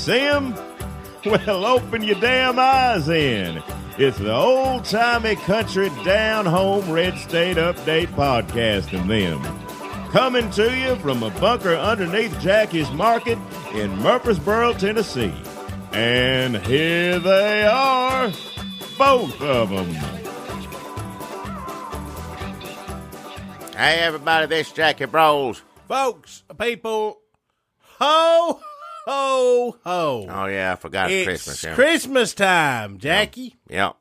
See 'em? Well, open your damn eyes in. It's the old-timey country down-home red state update podcast of them. Coming to you from a bunker underneath Jackie's Market in Murfreesboro, Tennessee. And here they are, both of them. Hey, everybody, this is Jackie Bros. Folks, people, ho, ho, ho. Oh, yeah, I forgot it's Christmas. It's Yeah. Christmas time, Jackie. Yeah.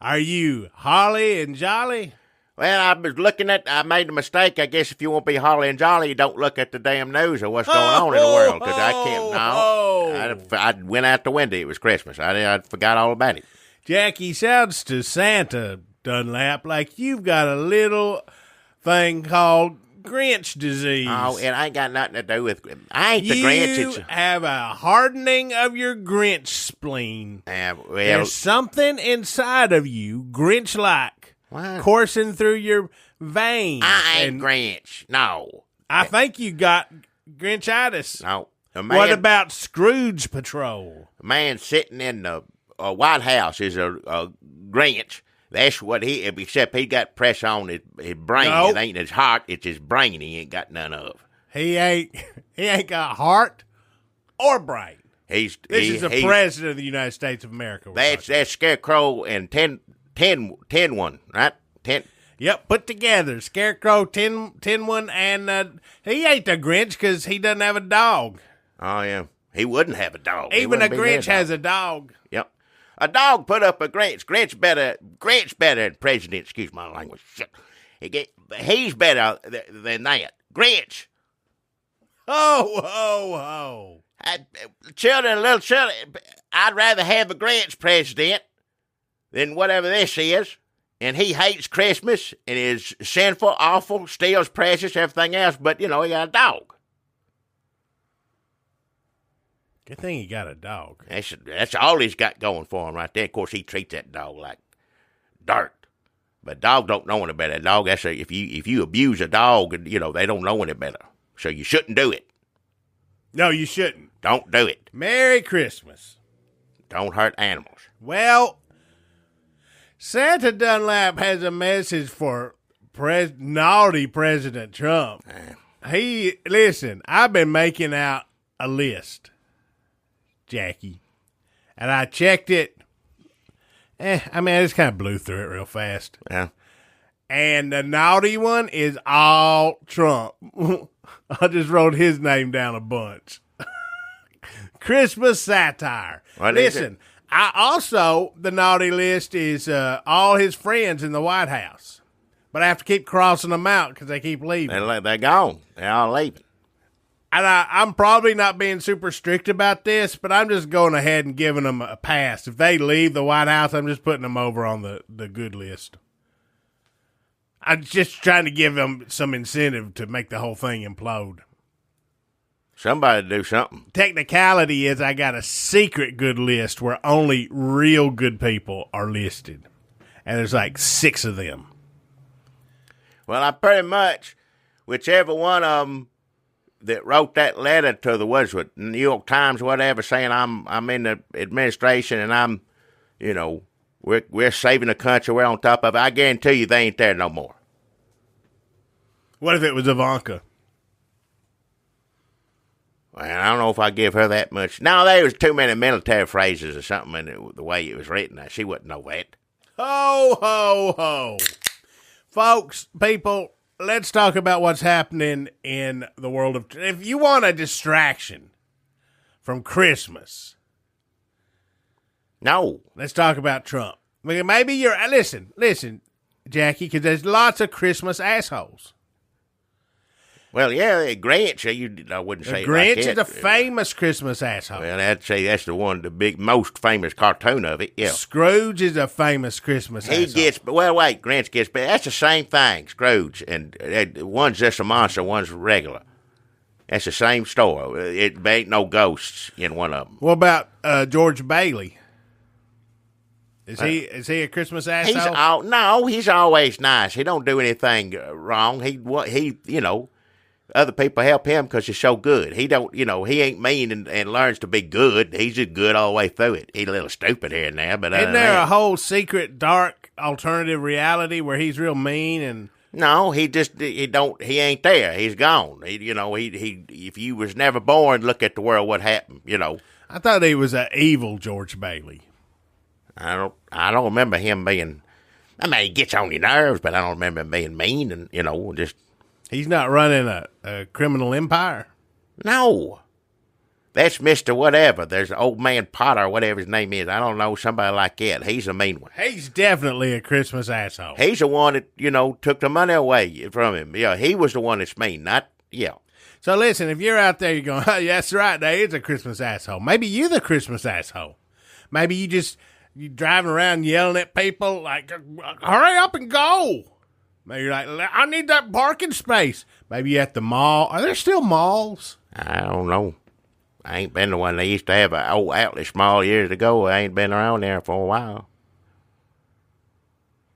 Are you holly and jolly? Well, I made a mistake. I guess if you want to be holly and jolly, you don't look at the damn news or what's going on in the world. Because I can't, I went out the window. It was Christmas. I forgot all about it. Jackie, sounds to Santa, Dunlap, like you've got a little thing called Grinch disease. Oh, it ain't got nothing to do with, I ain't the you Grinch. You have a hardening of your Grinch spleen. There's something inside of you, Grinch-like, coursing through your veins. I ain't Grinch. No. I think you got Grinchitis. No. What about Scrooge Patrol? A man sitting in the White House is a Grinch. That's what except he got pressure on his brain. Nope. It ain't his heart, it's his brain he ain't got none of. He ain't got heart or brain. This is the president of the United States of America. That's Scarecrow and 10 one, right? 10. Yep, put together. Scarecrow, 10 one, and he ain't the Grinch because he doesn't have a dog. Oh, yeah. He wouldn't have a dog. Even a Grinch has a dog. Yep. A dog put up a Grinch. Grinch better than president. Excuse my language. Shit. He's better than that. Grinch. Ho. Little children, I'd rather have a Grinch president than whatever this is. And he hates Christmas and is sinful, awful, steals precious, everything else. But, he got a dog. Good thing he got a dog. That's all he's got going for him right there. Of course, he treats that dog like dirt. But dog don't know any better. Dog, if you abuse a dog, they don't know any better. So you shouldn't do it. No, you shouldn't. Don't do it. Merry Christmas. Don't hurt animals. Well, Santa Dunlap has a message for naughty President Trump. Listen, I've been making out a list, Jackie, and I checked it. I just kind of blew through it real fast. Yeah. And the naughty one is all Trump. I just wrote his name down a bunch. Christmas satire. Listen, the naughty list is all his friends in the White House. But I have to keep crossing them out because they keep leaving. They're gone. They're all leaving. And I'm probably not being super strict about this, but I'm just going ahead and giving them a pass. If they leave the White House, I'm just putting them over on the good list. I'm just trying to give them some incentive to make the whole thing implode. Somebody do something. Technicality is I got a secret good list where only real good people are listed. And there's like 6 of them. Well, I pretty much, whichever one of them that wrote that letter to the New York Times, whatever, saying I'm in the administration and I'm, we're saving the country, we're on top of it. I guarantee you they ain't there no more. What if it was Ivanka? Well, I don't know if I give her that much. No, there was too many military phrases or something in the way it was written. She wouldn't know that. Ho, ho, ho. Folks, people, let's talk about what's happening in the world of... If you want a distraction from Christmas... No. Let's talk about Trump. Maybe you're... Listen, Jackie, because there's lots of Christmas assholes. Well, yeah, Grinch, I wouldn't say Grinch like is a famous Christmas asshole. Well, I'd say that's the most famous cartoon of it, yeah. Scrooge is a famous Christmas asshole. Grinch gets better. That's the same thing, Scrooge. And one's just a monster, one's regular. That's the same story. It ain't no ghosts in one of them. What about George Bailey? Is he a Christmas asshole? He's always nice. He don't do anything wrong. other people help him because you're so good. He don't, he ain't mean and learns to be good. He's just good all the way through it. He's a little stupid here and there, but isn't there a whole secret, dark, alternative reality where he's real mean and? No, he ain't there. He's gone. He if you was never born, look at the world, what happened, I thought he was an evil George Bailey. I don't remember him being, he gets on your nerves, but I don't remember him being mean and, just. He's not running a criminal empire? No. That's Mr. Whatever. There's old man Potter, whatever his name is. I don't know, somebody like that. He's a mean one. He's definitely a Christmas asshole. He's the one that, took the money away from him. Yeah, he was the one that's mean, not, yeah. So listen, if you're out there, you're going, oh, yeah, that's right, that is a Christmas asshole. Maybe you're the Christmas asshole. Maybe you're driving around yelling at people like, hurry up and go. Maybe you're like, I need that parking space. Maybe you're at the mall. Are there still malls? I don't know. I ain't been the one they used to have an old outlet mall years ago. I ain't been around there for a while.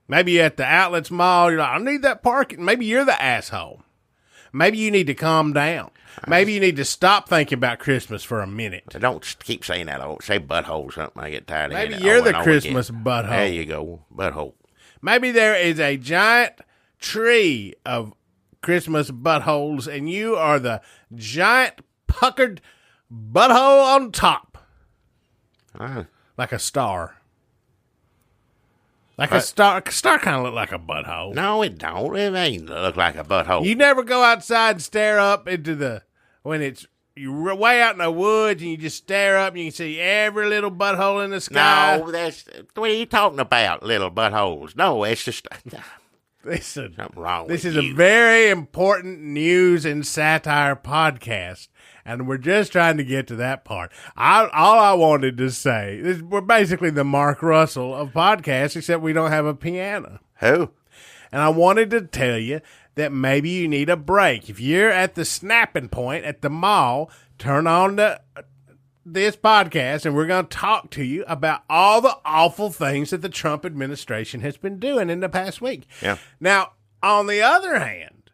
Maybe you're at the outlets mall. You're like, I need that parking. Maybe you're the asshole. Maybe you need to calm down. Maybe you need to stop thinking about Christmas for a minute. Don't keep saying that. Say butthole or something. I get tired of it. Maybe you're the Christmas butthole. There you go. Butthole. Maybe there is a giant tree of Christmas buttholes, and you are the giant puckered butthole on top. Like a star. Like a star. A star kind of look like a butthole. No, it don't. It ain't look like a butthole. You never go outside and stare up into you're way out in the woods and you just stare up and you can see every little butthole in the sky. No, what are you talking about, little buttholes? No, it's just... Listen, something wrong this with is you. a very important news and satire podcast, and we're just trying to get to that part. All I wanted to say is we're basically the Mark Russell of podcasts, except we don't have a piano. Who? And I wanted to tell you that maybe you need a break. If you're at the snapping point at the mall, turn on this podcast, and we're going to talk to you about all the awful things that the Trump administration has been doing in the past week. Yeah. Now, on the other hand,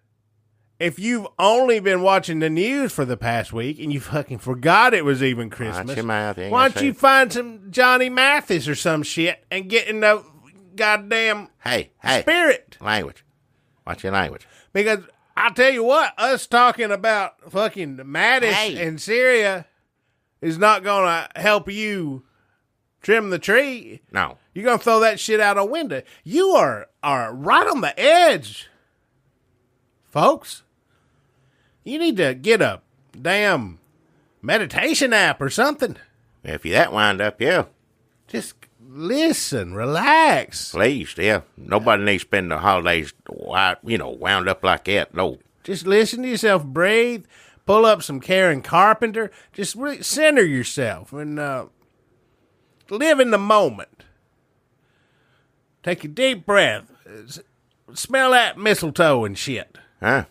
if you've only been watching the news for the past week and you fucking forgot it was even Christmas, watch your mouth, why don't you find some Johnny Mathis or some shit and get in the goddamn spirit. Language. Watch your language. Because I'll tell you what, us talking about fucking Mattis and Syria is not going to help you trim the tree. No. You're going to throw that shit out a window. You are right on the edge, folks. You need to get a damn meditation app or something. If you're that wound up, yeah. Just listen, relax. Please, yeah. Nobody needs to spend the holidays, wound up like that. No. Just listen to yourself, breathe. Pull up some Karen Carpenter. Just really center yourself and live in the moment. Take a deep breath. Smell that mistletoe and shit. Huh?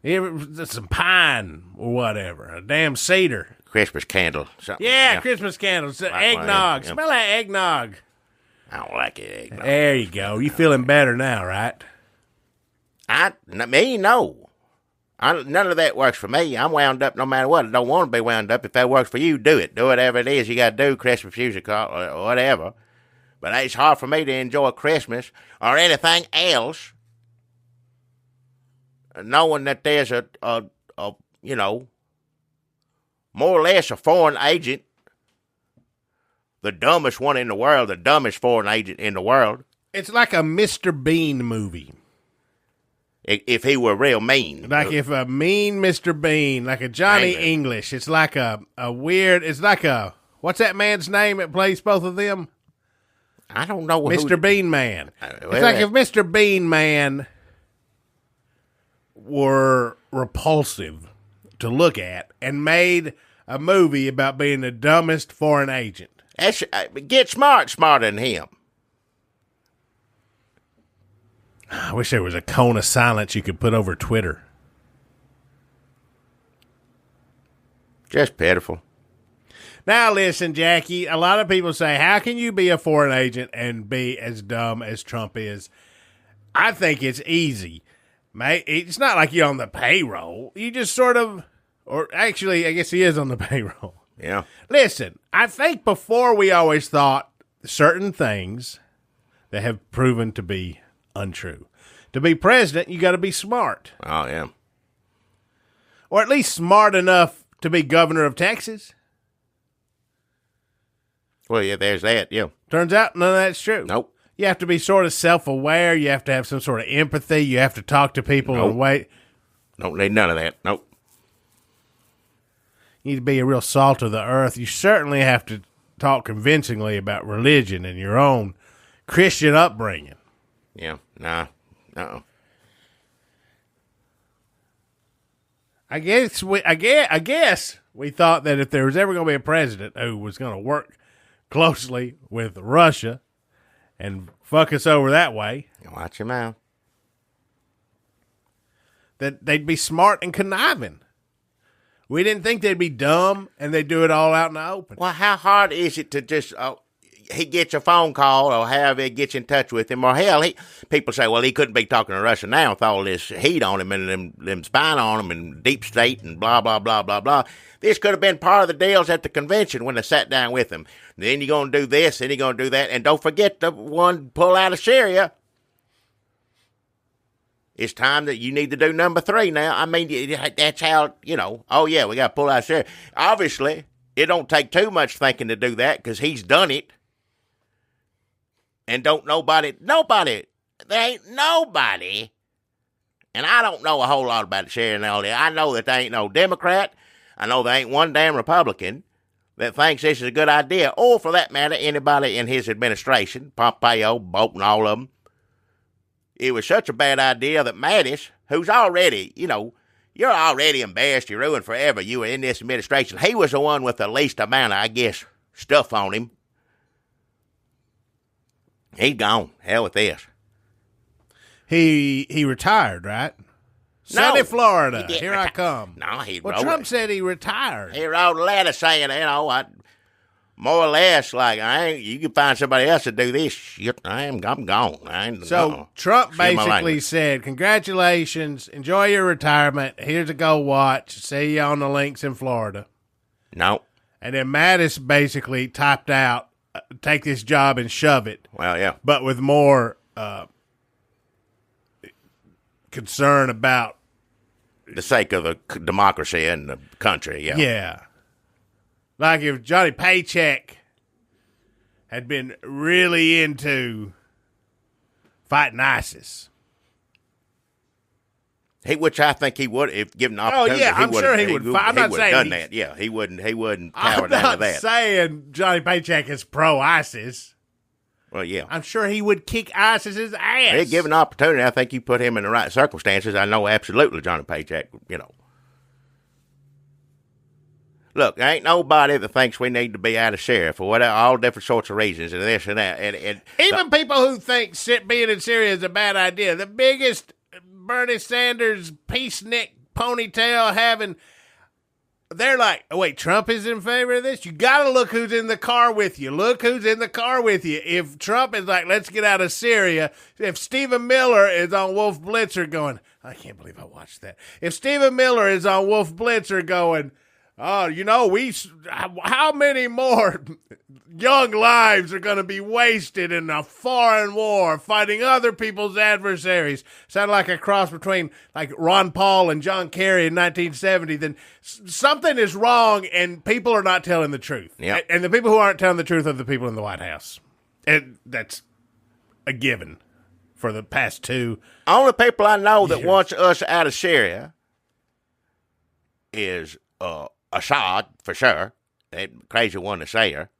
Some pine or whatever. A damn cedar. Christmas candle. Something. Yeah, Christmas candles. Eggnog. Yeah. Smell that eggnog. I don't like it. Eggnog. There you go. You feeling better now, right? No. None of that works for me. I'm wound up no matter what. I don't want to be wound up. If that works for you, do it. Do whatever it is you got to do, Christmas music or whatever. But it's hard for me to enjoy Christmas or anything else knowing that there's a more or less a foreign agent, the dumbest one in the world, the dumbest foreign agent in the world. It's like a Mr. Bean movie. If he were real mean. Like if a mean Mr. Bean, like a Johnny English. It's like a weird, it's like a, what's that man's name that plays both of them? I don't know. Mr. Bean Man. It's like if Mr. Bean Man were repulsive to look at and made a movie about being the dumbest foreign agent. Get smarter than him. I wish there was a cone of silence you could put over Twitter. Just pitiful. Now listen, Jackie, a lot of people say, how can you be a foreign agent and be as dumb as Trump is? I think it's easy. Mate, it's not like you're on the payroll. You just sort of, or actually, I guess he is on the payroll. Yeah. Listen, I think before we always thought certain things that have proven to be untrue. To be president, you got to be smart. Oh, yeah. Or at least smart enough to be governor of Texas. Well, yeah, there's that, yeah. Turns out none of that's true. Nope. You have to be sort of self-aware. You have to have some sort of empathy. You have to talk to people in a way. Don't need none of that. Nope. You need to be a real salt of the earth. You certainly have to talk convincingly about religion and your own Christian upbringing. Yeah, nah. Uh-uh. I guess we thought that if there was ever going to be a president who was going to work closely with Russia and fuck us over that way, Watch your mouth. that they'd be smart and conniving. We didn't think they'd be dumb and they'd do it all out in the open. Well, how hard is it to just, he gets a phone call or however he gets in touch with him, or hell, people say, well, he couldn't be talking to Russia now with all this heat on him and them spying on him and deep state and blah, blah, blah, blah, blah. This could have been part of the deals at the convention when they sat down with him. Then you're going to do this, then you're going to do that, and don't forget the one pull out of Syria. It's time that you need to do number 3 now. I mean, that's how, oh, yeah, we got to pull out of Syria. Obviously, it don't take too much thinking to do that because he's done it. And nobody, there ain't nobody, and I don't know a whole lot about Syria and all that. I know that there ain't no Democrat. I know there ain't one damn Republican that thinks this is a good idea, or for that matter, anybody in his administration, Pompeo, Bolton, all of them. It was such a bad idea that Mattis, who's already, you're already embarrassed, you're ruined forever, you were in this administration. He was the one with the least amount of, I guess, stuff on him. He's gone. Hell with this. He retired, right? Sunny, Florida. Here I come. No, he Well, wrote Trump said he retired. He wrote a letter saying, more or less, like, you can find somebody else to do this shit. I'm gone. Trump basically said, congratulations, enjoy your retirement. Here's a go watch. See you on the links in Florida. No. And then Mattis basically typed out, take this job and shove it. Well, yeah. But with more concern about the sake of the democracy and the country, yeah. Yeah. Like if Johnny Paycheck had been really into fighting ISIS. Which I think he would, if given opportunity. Oh, yeah, I'm sure he would. I'm not saying done that. Yeah, he wouldn't cower down to that. I'm not saying Johnny Paycheck is pro-ISIS. Well, yeah. I'm sure he would kick ISIS's ass. If given opportunity, I think you put him in the right circumstances. I know absolutely Johnny Paycheck, Look, there ain't nobody that thinks we need to be out of Syria for whatever, all different sorts of reasons and this and that. And even people who think being in Syria is a bad idea. The biggest Bernie Sanders peacenik ponytail having, they're like, oh, wait, Trump is in favor of this? You got to look who's in the car with you. Look who's in the car with you. If Trump is like, let's get out of Syria, if Stephen Miller is on Wolf Blitzer going, I can't believe I watched that. If Stephen Miller is on Wolf Blitzer going, oh, how many more young lives are going to be wasted in a foreign war fighting other people's adversaries? Sounded like a cross between like Ron Paul and John Kerry in 1970. Then something is wrong and people are not telling the truth. Yep. And the people who aren't telling the truth are the people in the White House. And that's a given for the past 2 only people I know that wants us out of Syria is Assad, for sure. That crazy one to say her.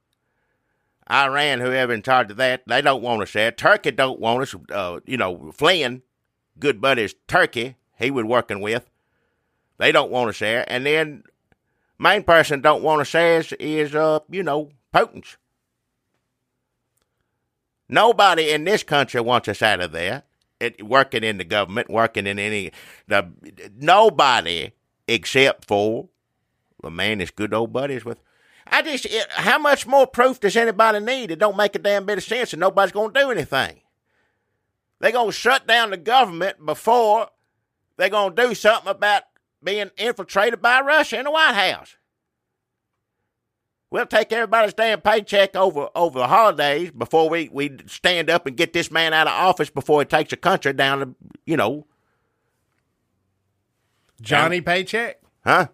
Iran, whoever in charge of that, they don't want us there. Turkey don't want us, Flynn, good buddies, Turkey, he was working with. They don't want us there. And then main person don't want us there is Putin's. Nobody in this country wants us out of there. Working in the government, working in nobody except for the man that's good old buddies with. How much more proof does anybody need? It don't make a damn bit of sense and nobody's going to do anything. They're going to shut down the government before they're going to do something about being infiltrated by Russia in the White House. We'll take everybody's damn paycheck over the holidays before we stand up and get this man out of office before he takes the country down to, Johnny Paycheck? Huh?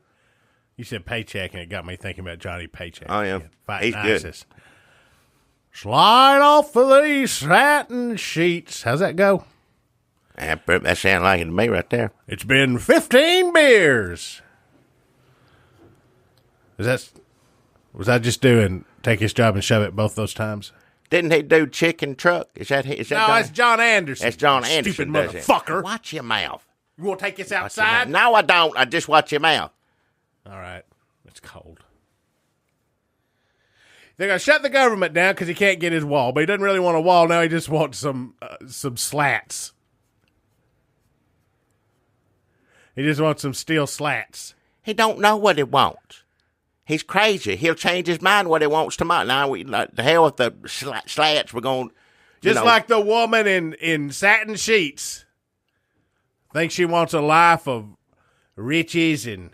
You said paycheck, and it got me thinking about Johnny Paycheck. Oh, yeah. Fighting He's ISIS. Good. Slide off of these satin sheets. How's that go? That sounds like it to me right there. It's been 15 beers. Was I just doing take his job and shove it both those times? Didn't he do Chicken Truck? Is that no, that's John Anderson. That's John Anderson. Stupid motherfucker. Watch your mouth. You want to take this outside? No, I don't. I just watch your mouth. All right. It's cold. They're going to shut the government down because he can't get his wall. But he doesn't really want a wall now. He just wants some slats. He just wants some steel slats. He don't know what he wants. He's crazy. He'll change his mind what he wants tomorrow. Now, the hell with the slats. We're going just like the woman in satin sheets. Thinks she wants a life of riches and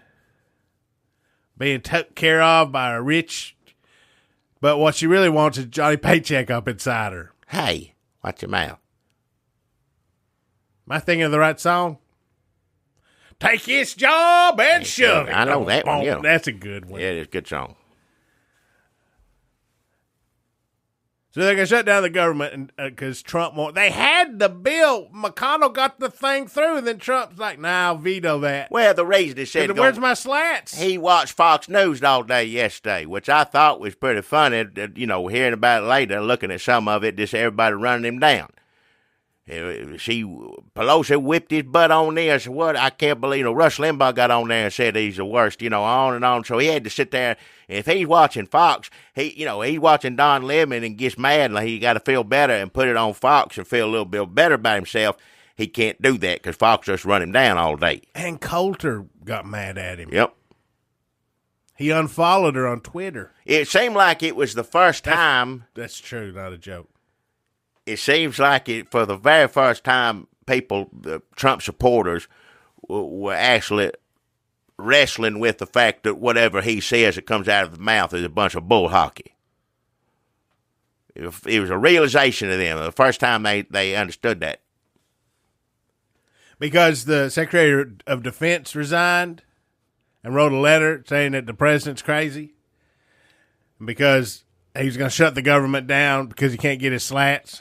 being taken care of by a rich. But what she really wants is Johnny Paycheck up inside her. Hey, watch your mouth. Am I thinking of the right song? Take his job and shove it. I know that one, yeah. That's a good one. Yeah, it's a good song. So they're going to shut down the government because Trump won't. They had the bill. McConnell got the thing through, and then Trump's like, nah, I'll veto that. Well, the reason he said... Where's my slats? He watched Fox News all day yesterday, which I thought was pretty funny, hearing about it later, looking at some of it, just everybody running him down. Pelosi whipped his butt on there. So what? I can't believe. Rush Limbaugh got on there and said he's the worst. On and on. So he had to sit there. If he's watching Fox, he's watching Don Lemon and gets mad. Like he got to feel better and put it on Fox and feel a little bit better about himself. He can't do that because Fox just run him down all day. And Coulter got mad at him. Yep. He unfollowed her on Twitter. It seemed like it was the first time. That's true, not a joke. It seems like for the very first time, the Trump supporters, were actually wrestling with the fact that whatever he says that comes out of his mouth is a bunch of bull hockey. It was a realization to them, the first time they understood that. Because the Secretary of Defense resigned and wrote a letter saying that the president's crazy. And because he's going to shut the government down because he can't get his slats.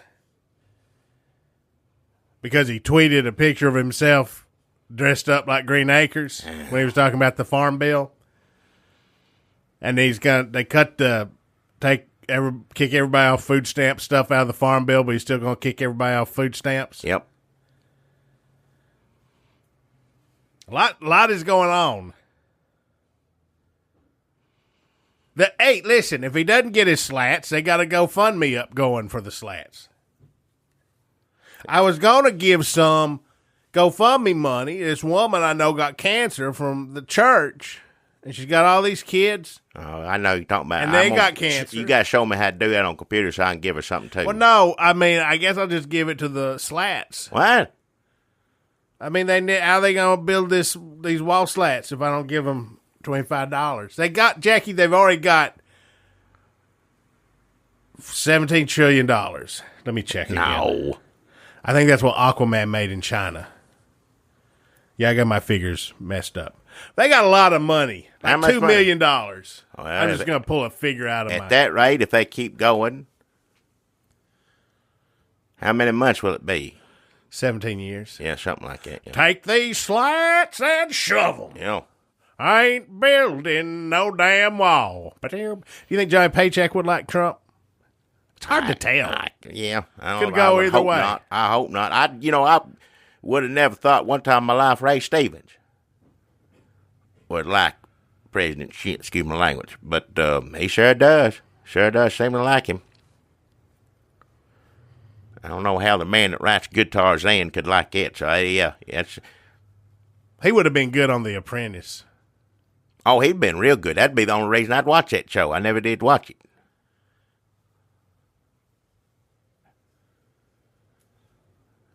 Because he tweeted a picture of himself dressed up like Green Acres when he was talking about the farm bill. And they kick everybody off food stamp stuff out of the farm bill, but he's still going to kick everybody off food stamps. Yep. A lot is going on. Hey, listen, if he doesn't get his slats, they got a GoFundMe up going for the slats. I was going to give some GoFundMe money. This woman I know got cancer from the church, and she's got all these kids. Oh, I know you're talking about. And they got cancer. You got to show me how to do that on computer so I can give her something too. Well, no, I guess I'll just give it to the slats. What? How are they going to build these wall slats if I don't give them $25? They've already got $17 trillion. Let me check again. No. I think that's what Aquaman made in China. Yeah, I got my figures messed up. They got a lot of money. Like $2 million. Well, I'm just going to pull a figure out of At that rate, if they keep going, how many months will it be? 17 years. Yeah, something like that. Yeah. Take these slats and shove them. Yeah. I ain't building no damn wall. But do you think Johnny Paycheck would like Trump? It's hard to tell. Yeah. Could go either way. Not. I hope not. I would have never thought one time in my life Ray Stevens would like President Shit, excuse my language. But he sure does. Sure does seem to like him. I don't know how the man that writes Good Tarzan could like it. So, yeah. He would have been good on The Apprentice. Oh, he'd been real good. That'd be the only reason I'd watch that show. I never did watch it.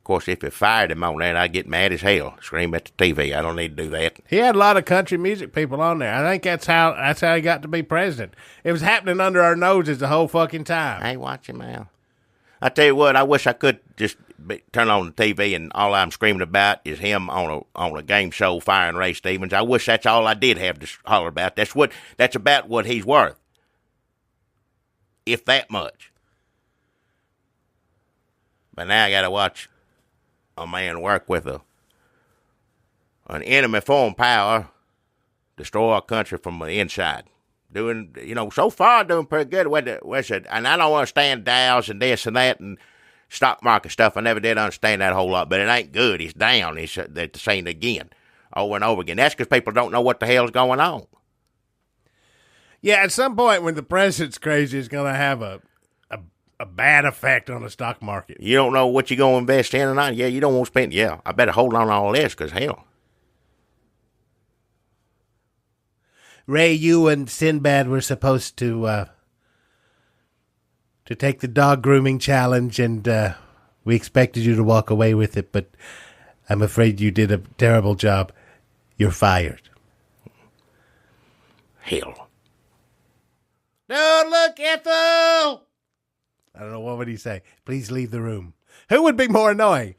course, if it fired him on that, I'd get mad as hell, scream at the TV. I don't need to do that. He had a lot of country music people on there. I think that's how he got to be president. It was happening under our noses the whole fucking time. Hey, watch your mouth. I tell you what, I wish I could just turn on the TV and all I'm screaming about is him on a game show firing Ray Stevens. I wish that's all I did have to holler about. That's about what he's worth, if that much. But now I got to watch a man work with an enemy foreign power destroy our country from the inside. Doing, so far doing pretty good. And I don't understand Dows and this and that and stock market stuff. I never did understand that a whole lot, but it ain't good. It's down. They're saying it again, over and over again. That's because people don't know what the hell's going on. Yeah, at some point when the president's crazy, it's going to have a bad effect on the stock market. You don't know what you're going to invest in or not. Yeah, you don't want to spend. Yeah, I better hold on to all this because hell. Ray, you and Sinbad were supposed to take the dog grooming challenge, and we expected you to walk away with it, but I'm afraid you did a terrible job. You're fired. Hell. Don't look, Ethel! I don't know, what would he say? Please leave the room. Who would be more annoying?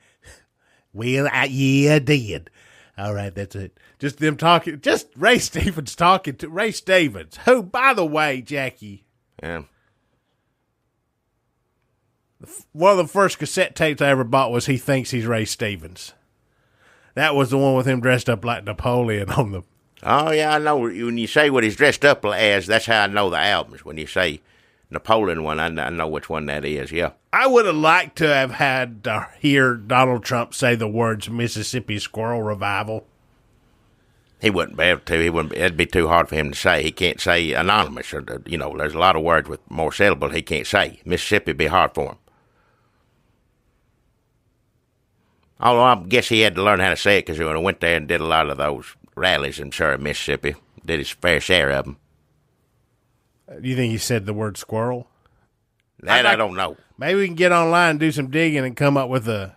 Well, yeah, I did. All right, that's it. Just them talking. Just Ray Stevens talking to Ray Stevens, who, by the way, Jackie. Yeah. One of the first cassette tapes I ever bought was He Thinks He's Ray Stevens. That was the one with him dressed up like Napoleon on the. Oh, yeah, I know. When you say what he's dressed up as, that's how I know the albums. When you say Napoleon one, I know which one that is, yeah. I would have liked to have had to hear Donald Trump say the words Mississippi Squirrel Revival. He wouldn't be able to. It'd be too hard for him to say. He can't say anonymous. Or, there's a lot of words with more syllables he can't say. Mississippi would be hard for him. Although I guess he had to learn how to say it because he went there and did a lot of those rallies in Mississippi. Did his fair share of them. You think he said the word squirrel? That I don't know. Maybe we can get online and do some digging and come up with a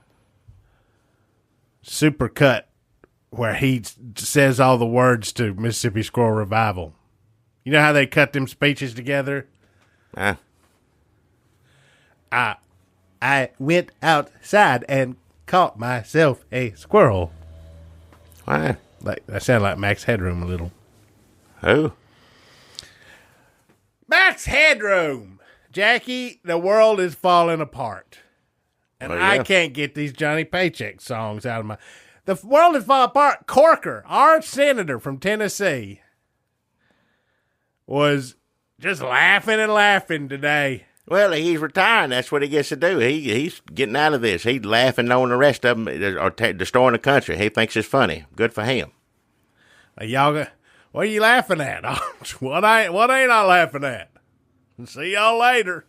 super cut where he says all the words to Mississippi Squirrel Revival. You know how they cut them speeches together? Huh? I went outside and caught myself a squirrel. Why? That sounded like Max Headroom a little. Who? Max Headroom! Jackie, the world is falling apart. And yeah. I can't get these Johnny Paycheck songs out of my... The world is falling apart. Corker, our senator from Tennessee, was just laughing and laughing today. Well, he's retiring. That's what he gets to do. He's getting out of this. He's laughing knowing the rest of them are destroying the country. He thinks it's funny. Good for him. Y'all, what are you laughing at? What ain't I laughing at? See y'all later.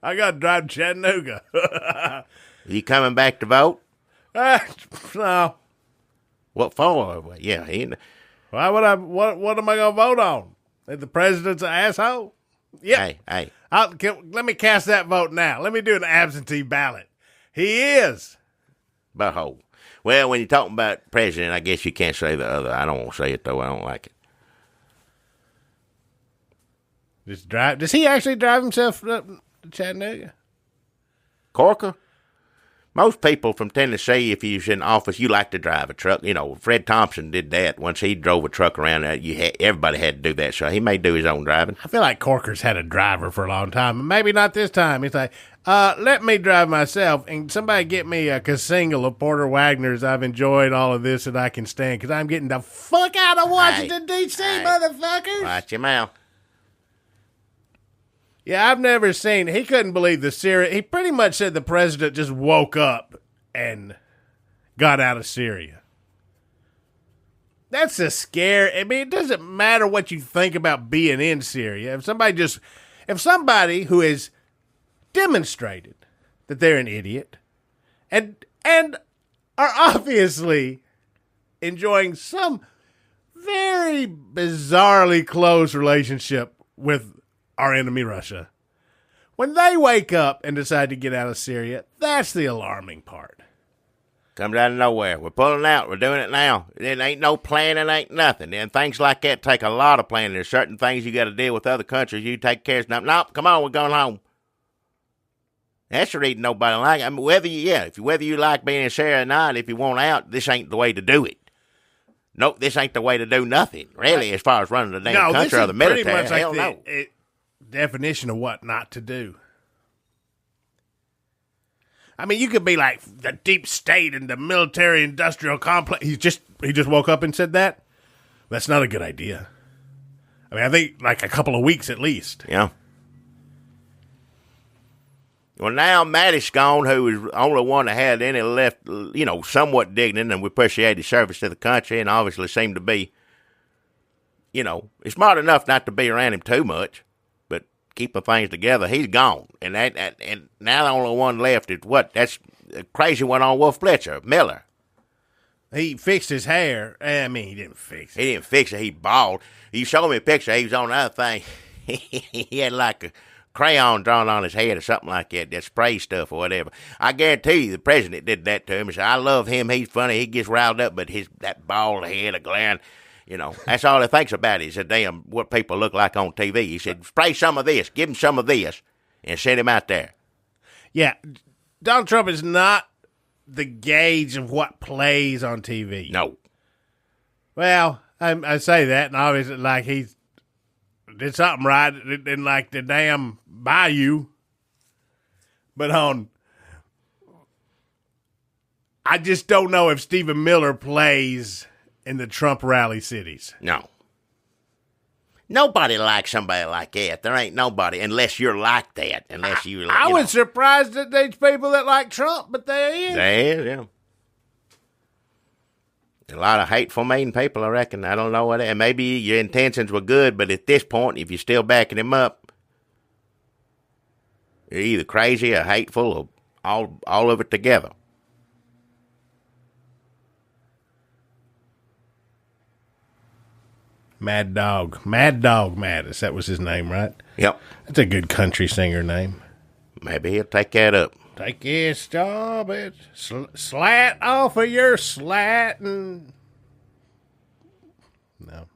I got to drive to Chattanooga. You coming back to vote? No. What for? Yeah, Why would I? What am I going to vote on? That the president's an asshole? Yeah. Hey. Let me cast that vote now. Let me do an absentee ballot. He is. Butthole. Well, when you're talking about president, I guess you can't say the other. I don't want to say it, though. I don't like it. Just drive. Does he actually drive himself up to Chattanooga? Corker? Most people from Tennessee, if you're in office, you like to drive a truck. Fred Thompson did that. Once he drove a truck around, everybody had to do that, so he may do his own driving. I feel like Corker's had a driver for a long time. Maybe not this time. He's like, let me drive myself, and somebody get me a single of Porter Wagner's. I've enjoyed all of this and I can stand, because I'm getting the fuck out of Washington, D.C., motherfuckers. Watch your mouth. Yeah, I've never seen. He couldn't believe the Syria. He pretty much said the president just woke up and got out of Syria. That's a scare. I mean, it doesn't matter what you think about being in Syria. If somebody who has demonstrated that they're an idiot and are obviously enjoying some very bizarrely close relationship with our enemy, Russia. When they wake up and decide to get out of Syria, that's the alarming part. Comes out of nowhere. We're pulling out. We're doing it now. There ain't no planning, ain't nothing. And things like that take a lot of planning. There's certain things you got to deal with other countries. You take care of stuff. Nope, come on, we're going home. That's the reason nobody like it. I mean, whether you like being in Syria or not, if you want out, this ain't the way to do it. Nope, this ain't the way to do nothing, really, as far as running the damn country or the military. Pretty much hell like no. the definition of what not to do. I mean, you could be like the deep state and the military-industrial complex. He just woke up and said that? That's not a good idea. I mean, I think like a couple of weeks at least. Yeah. Well, now Mattis gone, who was the only one that had any left, somewhat dignant, and we appreciate his service to the country, and obviously seemed to be, smart enough not to be around him too much, but keeping things together. He's gone, and and now the only one left is what? That's a crazy one on Wolf Blitzer, Miller. He fixed his hair. I mean, he didn't fix it. He didn't fix it. He bald. He showed me a picture. He was on the other thing. He had like a crayon drawn on his head or something like that spray stuff or whatever. I guarantee you the president did that to him. He said, I love him. He's funny. He gets riled up, but that bald head, a glaring, that's all he thinks about is damn what people look like on TV. He said, spray some of this, give him some of this, and send him out there. Yeah, Donald Trump is not the gauge of what plays on TV. No. Well, I say that, and obviously, like, he's did something right in like the damn bayou. But I just don't know if Stephen Miller plays in the Trump rally cities. No. Nobody likes somebody like that. There ain't nobody, unless you're like that. Unless you. I was surprised that there's people that like Trump, but there is. There is, yeah. A lot of hateful, mean people, I reckon. I don't know what. And maybe your intentions were good, but at this point, if you're still backing him up, you're either crazy or hateful or all of it together. Mad Dog Mattis. That was his name, right? Yep. That's a good country singer name. Maybe he'll take that up. Take this job, slat off of your slat and no.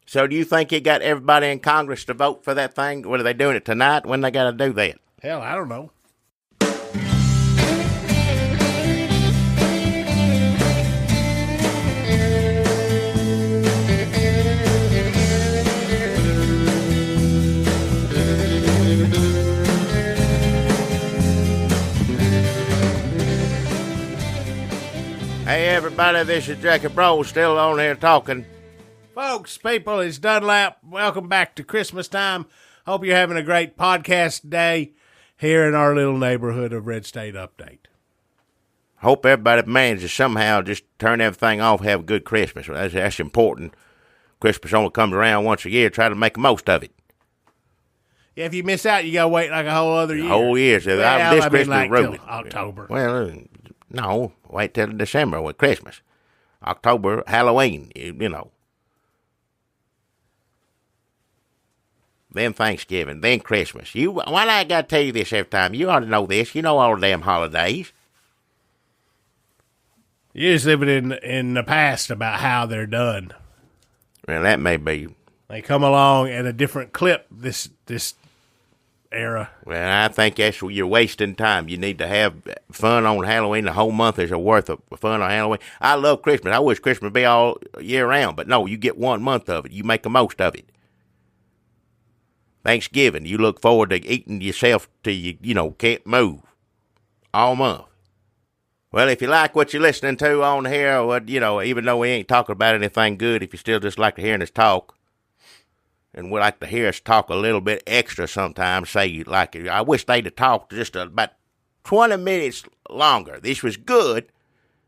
So do you think he got everybody in Congress to vote for that thing? What are they doing it tonight? When they got to do that? Hell, I don't know. Hey, everybody, this is Jackie Bro, still on here talking. Folks, people, it's Dunlap. Welcome back to Christmas time. Hope you're having a great podcast day here in our little neighborhood of Red State Update. Hope everybody manages somehow just turn everything off, have a good Christmas. That's important. Christmas only comes around once a year. Try to make the most of it. Yeah, if you miss out, you got to wait like a whole other year. A whole year. So this Christmas like ruined. October. Well, no, wait till December with Christmas. October, Halloween, Then Thanksgiving, then Christmas. Why I got to tell you this every time? You ought to know this. You know all the damn holidays. You're just living in the past about how they're done. Well, that may be. They come along at a different clip this era. Well, I think that's you're wasting time. You need to have fun on Halloween. The whole month is worth of fun on Halloween. I love Christmas. I wish Christmas would be all year round, but no, you get 1 month of it. You make the most of it. Thanksgiving, you look forward to eating yourself till you can't move all month. Well, if you like what you're listening to on here, even though we ain't talking about anything good, if you still just like to hear us talk, and would like to hear us talk a little bit extra sometimes, say you'd like it. I wish they'd have talked just about 20 minutes longer. This was good,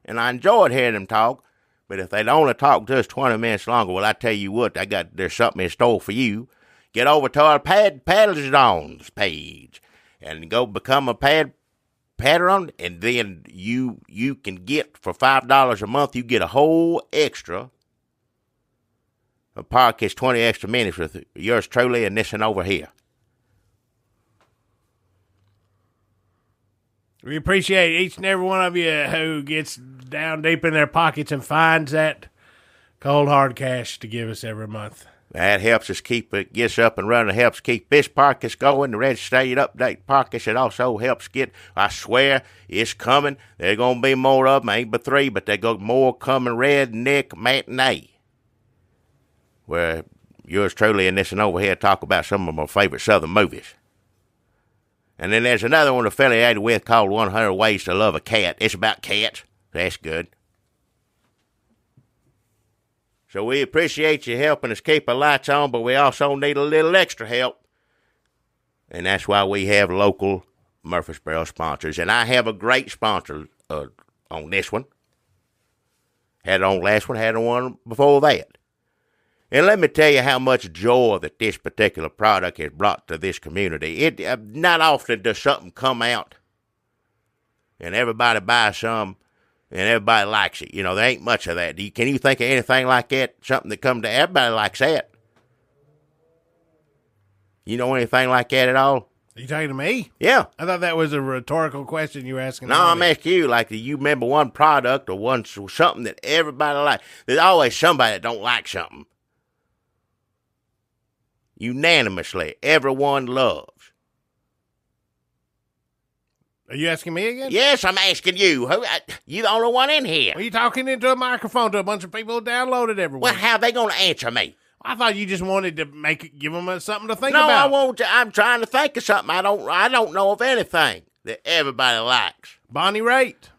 and I enjoyed hearing them talk, but if they'd only talked just 20 minutes longer, well, I tell you what, there's something in store for you. Get over to our Patreon's page and go become a Patreon, and then you can get, for $5 a month, you get a whole extra a podcast, 20 extra minutes with yours truly and this and over here. We appreciate each and every one of you who gets down deep in their pockets and finds that cold hard cash to give us every month. That helps us gets up and running. It helps keep this podcast going, the Red State Update podcast. It also helps I swear, it's coming. There's going to be more of them. Ain't but 3, but they got more coming. Redneck Matinee, where yours truly and this and over here talk about some of my favorite Southern movies. And then there's another one affiliated with called 100 Ways to Love a Cat. It's about cats. That's good. So we appreciate you helping us keep the lights on, but we also need a little extra help. And that's why we have local Murfreesboro sponsors. And I have a great sponsor on this one. Had it on last one, had it on one before that. And let me tell you how much joy that this particular product has brought to this community. It not often does something come out and everybody buys some and everybody likes it. You know, there ain't much of that. Can you think of anything like that? Something that comes to everybody likes that. You know anything like that at all? Are you talking to me? Yeah. I thought that was a rhetorical question you were asking. No, I'm asking you, like, do you remember one product or something that everybody likes? There's always somebody that don't like something. Unanimously, everyone loves. Are you asking me again? Yes, I'm asking you. You the only one in here. Are you talking into a microphone to a bunch of people who downloaded every week? Well, how are they going to answer me? I thought you just wanted to give them something to think No, about. I won't. I'm trying to think of something. I don't know of anything that everybody likes. Bonnie Raitt.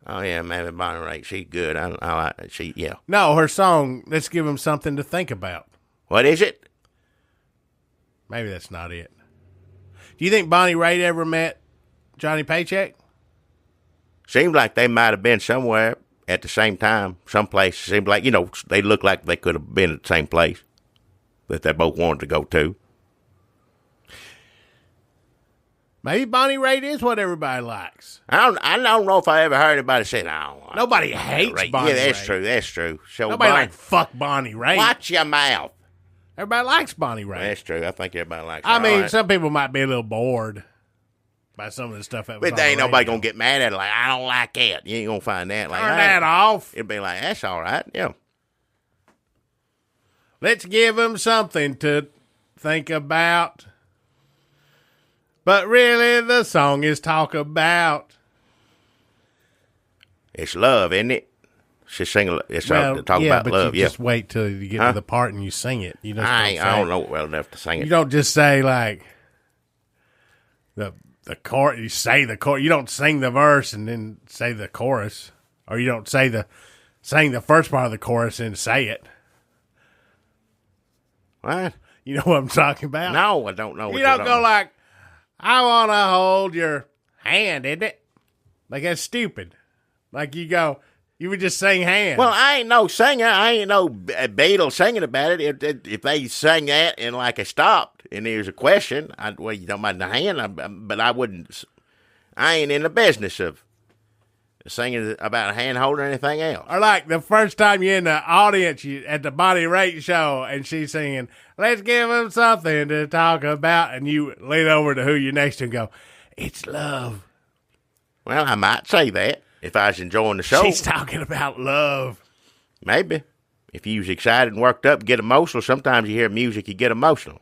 Oh yeah, maybe Bonnie Raitt. She's good. I like that. Yeah. No, her song. Let's give them something to think about. What is it? Maybe that's not it. Do you think Bonnie Raitt ever met Johnny Paycheck? Seems like they might have been somewhere at the same time. Someplace. Seems like, they look like they could have been at the same place that they both wanted to go to. Maybe Bonnie Raitt is what everybody likes. I don't know if I ever heard anybody say, no. Nobody hates Bonnie Raitt. Yeah, that's true. That's true. So nobody fuck Bonnie Raitt. Watch your mouth. Everybody likes Bonnie Raitt. That's true. I think everybody likes her. I mean, right. Some people might be a little bored by some of the stuff that was but there ain't on nobody radio. going to get mad at it like, I don't like that. You ain't going to find that. Like, turn that off. It'd be like, that's all right. Yeah. Let's give them something to think about. But really, the song is talk about. It's love, isn't it? She's singing. It's talk about love. Just wait till you get to the part and you sing it. You just I don't know well enough to sing it. You don't just say like the chorus. You say the chorus. You don't sing the verse and then say the chorus, or you don't sing the first part of the chorus and say it. What? You know what I'm talking about? No, I don't know. You don't go like, I want to hold your hand, isn't it? Like, that's stupid. Like, you would just sing hand. Well, I ain't no singer. I ain't no Beatles singing about it. If they sang that and, like, it stopped and there's a question, you don't mind the hand, but I wouldn't. I ain't in the business of singing about a hand holder or anything else. Or like the first time you're in the audience at the Bonnie Raitt show and she's singing, let's give them something to talk about, and you lean over to who you're next to and go, it's love. Well, I might say that if I was enjoying the show. She's talking about love. Maybe. If you was excited and worked up and get emotional, sometimes you hear music, you get emotional.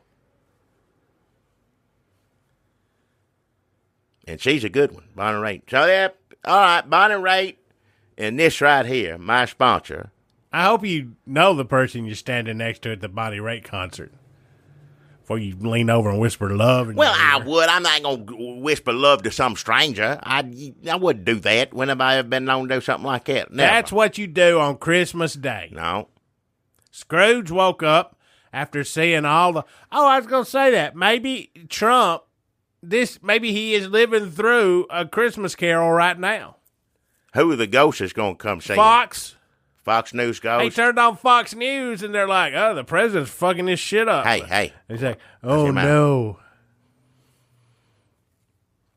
And she's a good one, Bonnie Raitt. So, yeah, all right, Bonnie Raitt and this right here, my sponsor. I hope you know the person you're standing next to at the Bonnie Raitt concert before you lean over and whisper love. Well, I would. I'm not going to whisper love to some stranger. I wouldn't do that. When have I ever been known to do something like that? Never. That's what you do on Christmas Day. No. Scrooge woke up after seeing all the... Oh, I was going to say that. Maybe Trump, maybe he is living through a Christmas Carol right now. Who are the ghosts is going to come see Fox. Fox News ghost? He turned on Fox News, and they're like, oh, the president's fucking this shit up. Hey. And he's like, oh, no.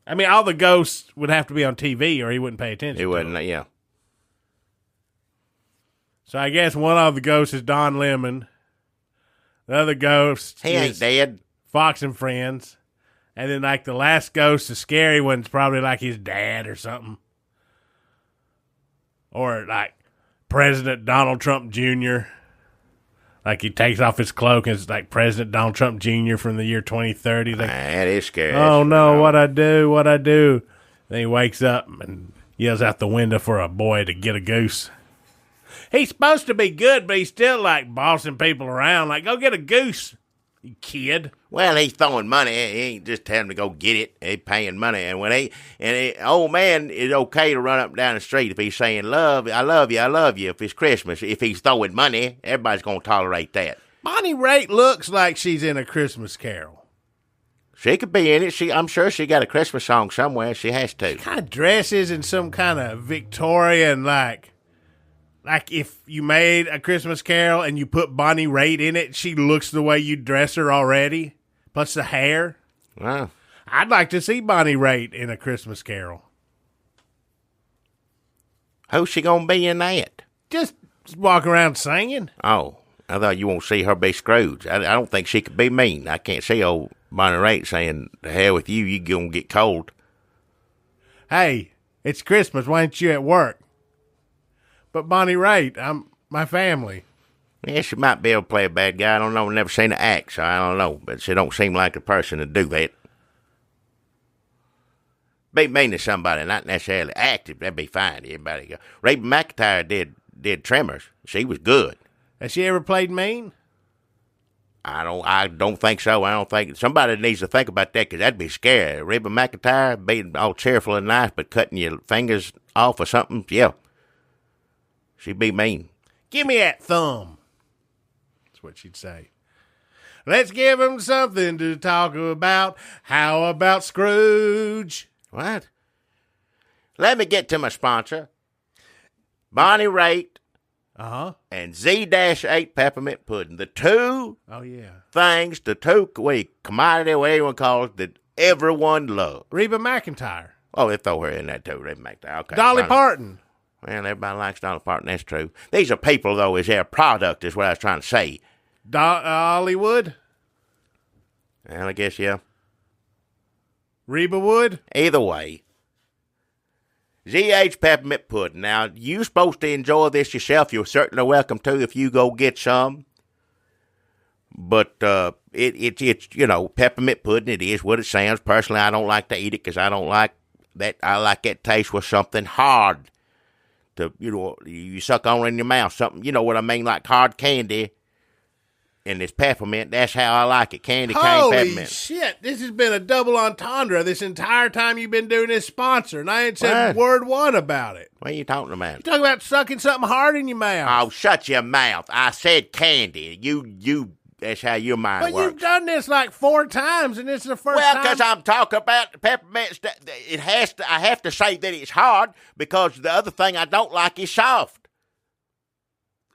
I mean, all the ghosts would have to be on TV, or he wouldn't pay attention. He wouldn't, yeah. So I guess one of the ghosts is Don Lemon. The other ghost He ain't dead. Fox and Friends. And then, like, the last ghost, the scary one's probably, like, his dad or something. Or, like, President Donald Trump Jr. Like, he takes off his cloak and it's, like, President Donald Trump Jr. from the year 2030. Like, that is scary. Oh, no, what I do. Then he wakes up and yells out the window for a boy to get a goose. He's supposed to be good, but he's still, like, bossing people around. Like, go get a goose, you kid. Well, he's throwing money. He ain't just telling him to go get it. He's paying money. And old man is okay to run up and down the street if he's saying, I love you, if it's Christmas. If he's throwing money, everybody's going to tolerate that. Bonnie Raitt looks like she's in A Christmas Carol. She could be in it. I'm sure she got a Christmas song somewhere. She has to. She kind of dresses in some kind of Victorian, like if you made A Christmas Carol and you put Bonnie Raitt in it, she looks the way you dress her already. Plus the hair. Wow. I'd like to see Bonnie Raitt in A Christmas Carol. Who's she going to be in that? Just walk around singing. Oh, I thought you won't see her be Scrooge. I don't think she could be mean. I can't see old Bonnie Raitt saying, the hell with you, going to get cold. Hey, it's Christmas. Why ain't you at work? But Bonnie Raitt, I'm my family. Yeah, she might be able to play a bad guy. I don't know. Never seen her act, so I don't know. But she don't seem like a person to do that. Be mean to somebody, not necessarily active. That'd be fine. Everybody go. Reba McEntire did Tremors. She was good. Has she ever played mean? I don't think so. I don't think somebody needs to think about that because that'd be scary. Reba McEntire being all cheerful and nice, but cutting your fingers off or something. Yeah, she'd be mean. Give me that thumb. That's what she'd say. Let's give him something to talk about. How about Scrooge? What? Let me get to my sponsor, Bonnie Raitt. And Z-8 peppermint pudding. The two things, the two commodity, whatever you want to call it, that everyone loves. Reba McEntire. Oh, they throw her in that too, Reba McEntire. Okay, Dolly Parton. Well, everybody likes Dolly Parton, that's true. These are people, though, is their product, is what I was trying to say. Hollywood? Well, I guess, yeah. Reba Wood? Either way. ZH peppermint pudding. Now, you're supposed to enjoy this yourself. You're certainly welcome to if you go get some. But it's peppermint pudding. It is what it sounds. Personally, I don't like to eat it because I don't like that. I like that taste with something hard to, you suck on in your mouth. Something, you know what I mean, like hard candy. And it's peppermint. That's how I like it. Candy cane peppermint. Holy shit. This has been a double entendre this entire time you've been doing this sponsor. And I ain't said word one about it. What are you talking about? You're talking about sucking something hard in your mouth. Oh, shut your mouth. I said candy. You. That's how your mind works. But you've done this like 4 times, and this is the first time. Well, because I'm talking about peppermint. I have to say that it's hard because the other thing I don't like is soft.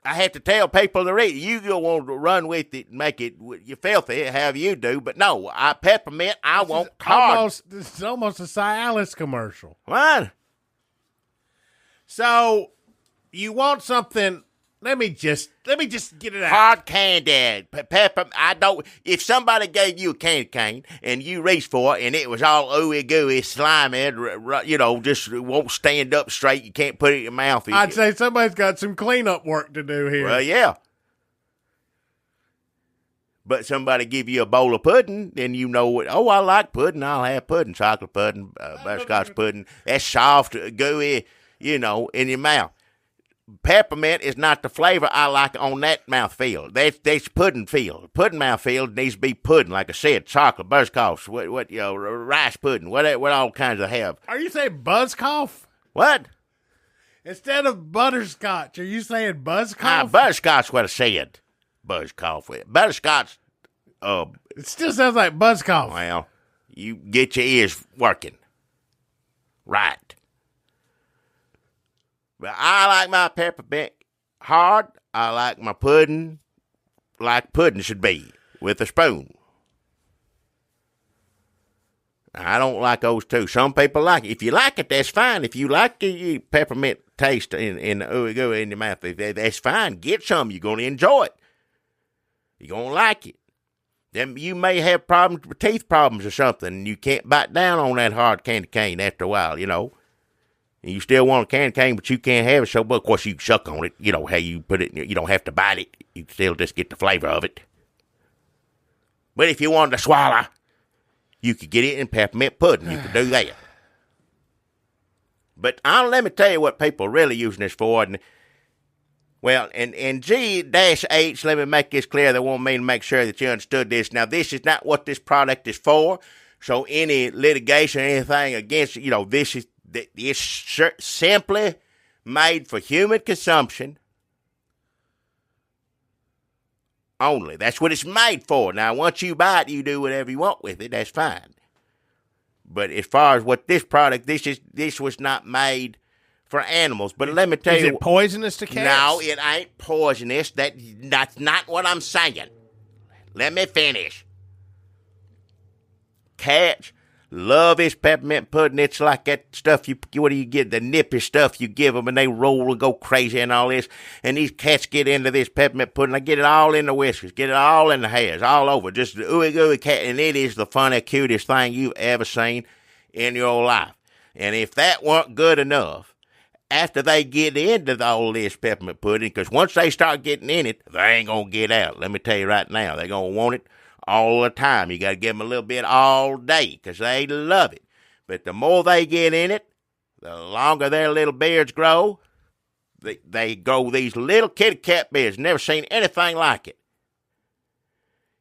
I have to tell people to read. You go on to run with it and make it you filthy, however you do. But no, peppermint, I want hard. This is almost a Cialis commercial. What? So, you want something... Let me just get it out. Hard candy, pepper. If somebody gave you a candy cane and you reached for it and it was all ooey gooey, slimy, just won't stand up straight, you can't put it in your mouth. I'd say somebody's got some cleanup work to do here. Well, yeah. But somebody give you a bowl of pudding, then you know what. Oh, I like pudding. I'll have pudding, chocolate pudding, butterscotch pudding. That's soft, gooey, in your mouth. Peppermint is not the flavor I like on that mouthfeel. That's pudding feel. Pudding mouthfeel needs to be pudding, like I said, chocolate, butterscotch, rice pudding, what all kinds of have. Are you saying buzzcough? What? Instead of butterscotch, are you saying buzzcough? Butterscotch, what I said. Buzzcough. Butterscotch. It still sounds like buzzcough. Well, you get your ears working. Right. But I like my peppermint hard. I like my pudding like pudding should be, with a spoon. I don't like those two. Some people like it. If you like it, that's fine. If you like the peppermint taste in the ooey gooey in your mouth, that's fine. Get some. You're going to enjoy it. You're going to like it. then you may have problems with teeth problems or something, and you can't bite down on that hard candy cane after a while, you know. And you still want a candy cane, but you can't have it, so, but of course you can suck on it, you know, how you put it, you don't have to bite it. You still just get the flavor of it. But if you wanted to swallow, you could get it in peppermint pudding. You could do that. But let me tell you what people are really using this for. And G-H, let me make this clear. They want me to make sure that you understood this. Now, this is not what this product is for. So any litigation or anything against, you know, it's simply made for human consumption only. That's what it's made for. Now, once you buy it, you do whatever you want with it. That's fine. But as far as what this product, this was not made for animals. But let me tell you. Is it poisonous to cats? No, it ain't poisonous. That's not what I'm saying. Let me finish. Cats love this peppermint pudding. It's like that stuff what do you get? The nippy stuff you give them, and they roll and go crazy and all this. And these cats get into this peppermint pudding. They get it all in the whiskers, get it all in the hairs, all over. Just the ooey gooey cat, and it is the funny, cutest thing you've ever seen in your life. And if that weren't good enough, after they get into all this peppermint pudding, because once they start getting in it, they ain't gonna get out. Let me tell you right now, they're gonna want it all the time. You got to give them a little bit all day because they love it. But the more they get in it, the longer their little beards grow. They grow these little kitty cat beards. Never seen anything like it.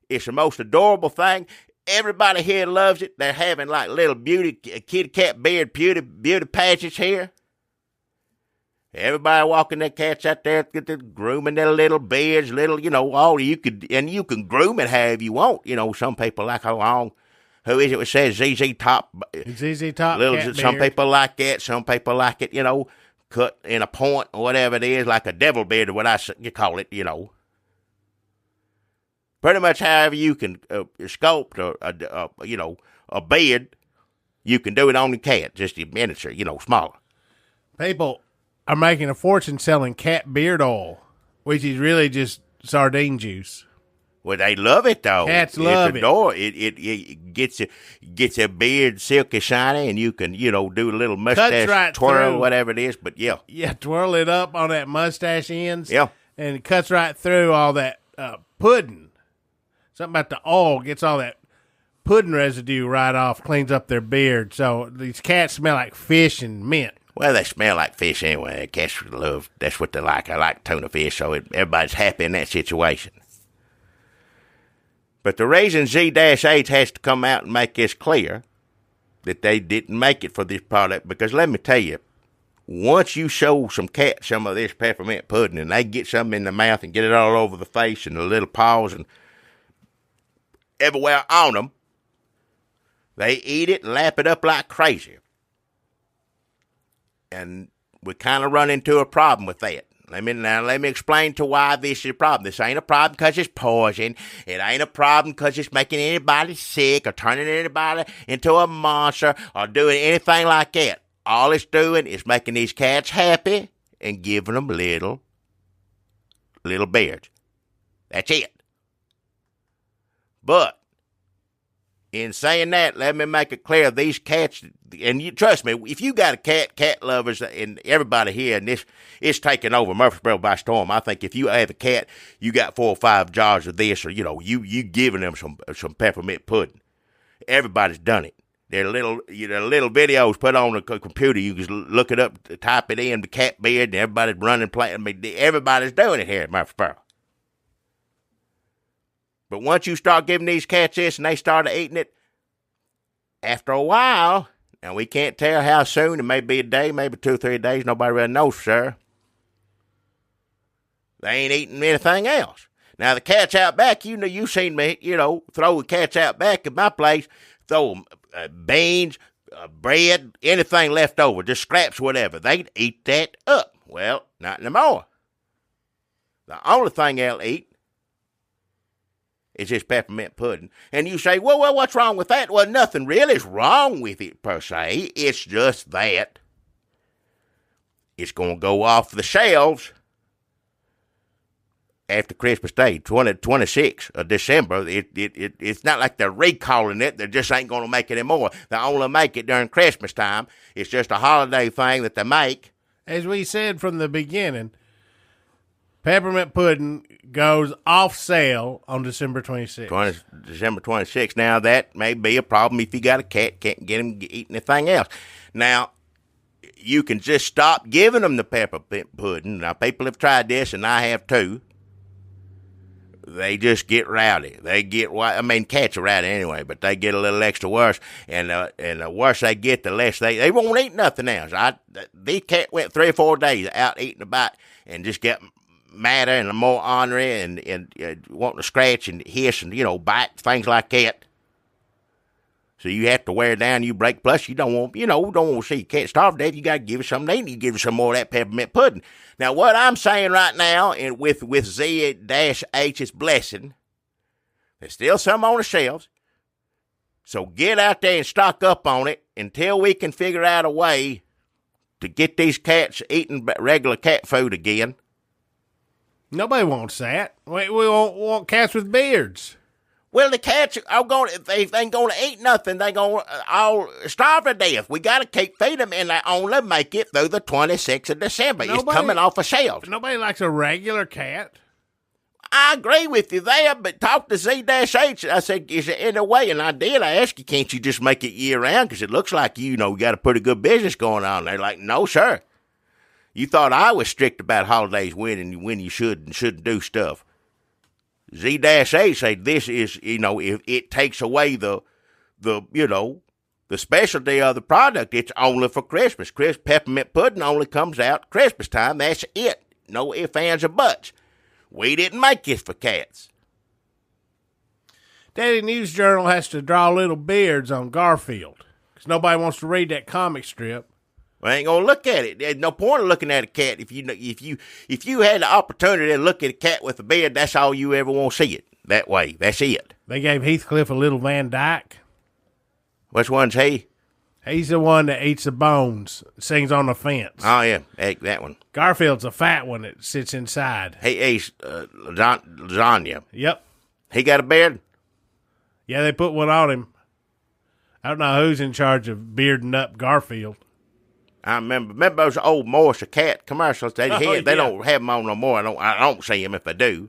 It's the most adorable thing. Everybody here loves it. They're having like little kitty cat beard beauty patches here. Everybody walking their cats out there, grooming their little beards, you know, you can groom it however you want. You know, some people like how long, who is it that says ZZ Top? ZZ Top cat some beard. people like that. Some people like it, you know, cut in a point or whatever it is, like a devil beard or what you call it, you know. Pretty much however you can sculpt a beard, you can do it on the cat, just a miniature, you know, smaller. People are making a fortune selling cat beard oil, which is really just sardine juice. Well, they love it though. Cats love it. It gets your beard silky shiny, and you can, you know, do a little mustache right twirl, through. whatever it is. But yeah, twirl it up on that mustache ends. Yeah, and it cuts right through all that pudding. Something about the oil gets all that pudding residue right off, cleans up their beard. So these cats smell like fish and mint. Well, they smell like fish anyway. Cats love, that's what they like. I like tuna fish, so everybody's happy in that situation. But the reason Z-H has to come out and make this clear that they didn't make it for this product, because let me tell you, once you show some cats some of this peppermint pudding and they get something in the mouth and get it all over the face and the little paws and everywhere on them, they eat it and lap it up like crazy. And we kind of run into a problem with that. Let me explain to why this is a problem. This ain't a problem because it's poison. It ain't a problem because it's making anybody sick or turning anybody into a monster or doing anything like that. All it's doing is making these cats happy and giving them little beards. That's it. But in saying that, let me make it clear, these cats, and you trust me, if you got a cat lovers, and everybody here, and this is taking over Murfreesboro by storm. I think if you have a cat, you got 4 or 5 jars of this, or, you know, you giving them some peppermint pudding. Everybody's done it. There are little videos put on the computer. You can look it up, type it in, the cat beard, and everybody's running, playing. I mean, everybody's doing it here at Murfreesboro. But once you start giving these cats this and they start eating it, after a while, and we can't tell how soon, it may be a day, maybe 2 or 3 days, nobody really knows, sir. They ain't eating anything else. Now, the cats out back, you know, you seen me, you know, throw the cats out back at my place, throw beans, bread, anything left over, just scraps, whatever. They'd eat that up. Well, not anymore. The only thing they'll eat is this peppermint pudding. And you say, well, what's wrong with that? Well, nothing really is wrong with it, per se. It's just that it's going to go off the shelves after Christmas Day, 26th of December. It's not like they're recalling it. They just ain't going to make it anymore. They only make it during Christmas time. It's just a holiday thing that they make. As we said from the beginning, peppermint pudding goes off sale on December 26th. December 26th. Now, that may be a problem if you got a cat, can't get him eating anything else. Now, you can just stop giving them the peppermint pudding. Now, people have tried this, and I have too. They just get rowdy. Cats are rowdy anyway, but they get a little extra worse. And the worse they get, the less they won't eat nothing else. These cat went 3 or 4 days out eating a bite and just get madder and more ornery and wanting to scratch and hiss and, bite, things like that. So you have to wear down, you break. Plus, you don't want to see your cat starve to death. You got to give it something to eat. You give it some more of that peppermint pudding. Now, what I'm saying right now, and with Z-H's blessing, there's still some on the shelves. So get out there and stock up on it until we can figure out a way to get these cats eating regular cat food again. Nobody wants that. We want cats with beards. Well, the cats are going. If they ain't going to eat nothing, they going to all starve to death. We got to keep feeding them, and they only make it through the 26th of December. It's coming off the shelves. Nobody likes a regular cat. I agree with you there, but talk to Z-H. I said, is it in a way? And I did. I asked you, can't you just make it year round? Because it looks like you got a pretty good business going on. They're like, no, sir. You thought I was strict about holidays when you should and shouldn't do stuff. Z-H say this is, if it takes away the specialty of the product, it's only for Christmas. Peppermint pudding only comes out Christmas time. That's it. No ifs, ands, or buts. We didn't make this for cats. Daddy News Journal has to draw little beards on Garfield because nobody wants to read that comic strip. I ain't gonna look at it. There's no point of looking at a cat if you had the opportunity to look at a cat with a beard. That's all you ever want to see it that way. That's it. They gave Heathcliff a little Van Dyke. Which one's he? He's the one that eats the bones, sings on the fence. Oh yeah, that one. Garfield's a fat one that sits inside. He eats lasagna. Yep. He got a beard. Yeah, they put one on him. I don't know who's in charge of bearding up Garfield. I remember those old Morris the Cat commercials. They don't have them on no more. I don't see him if I do.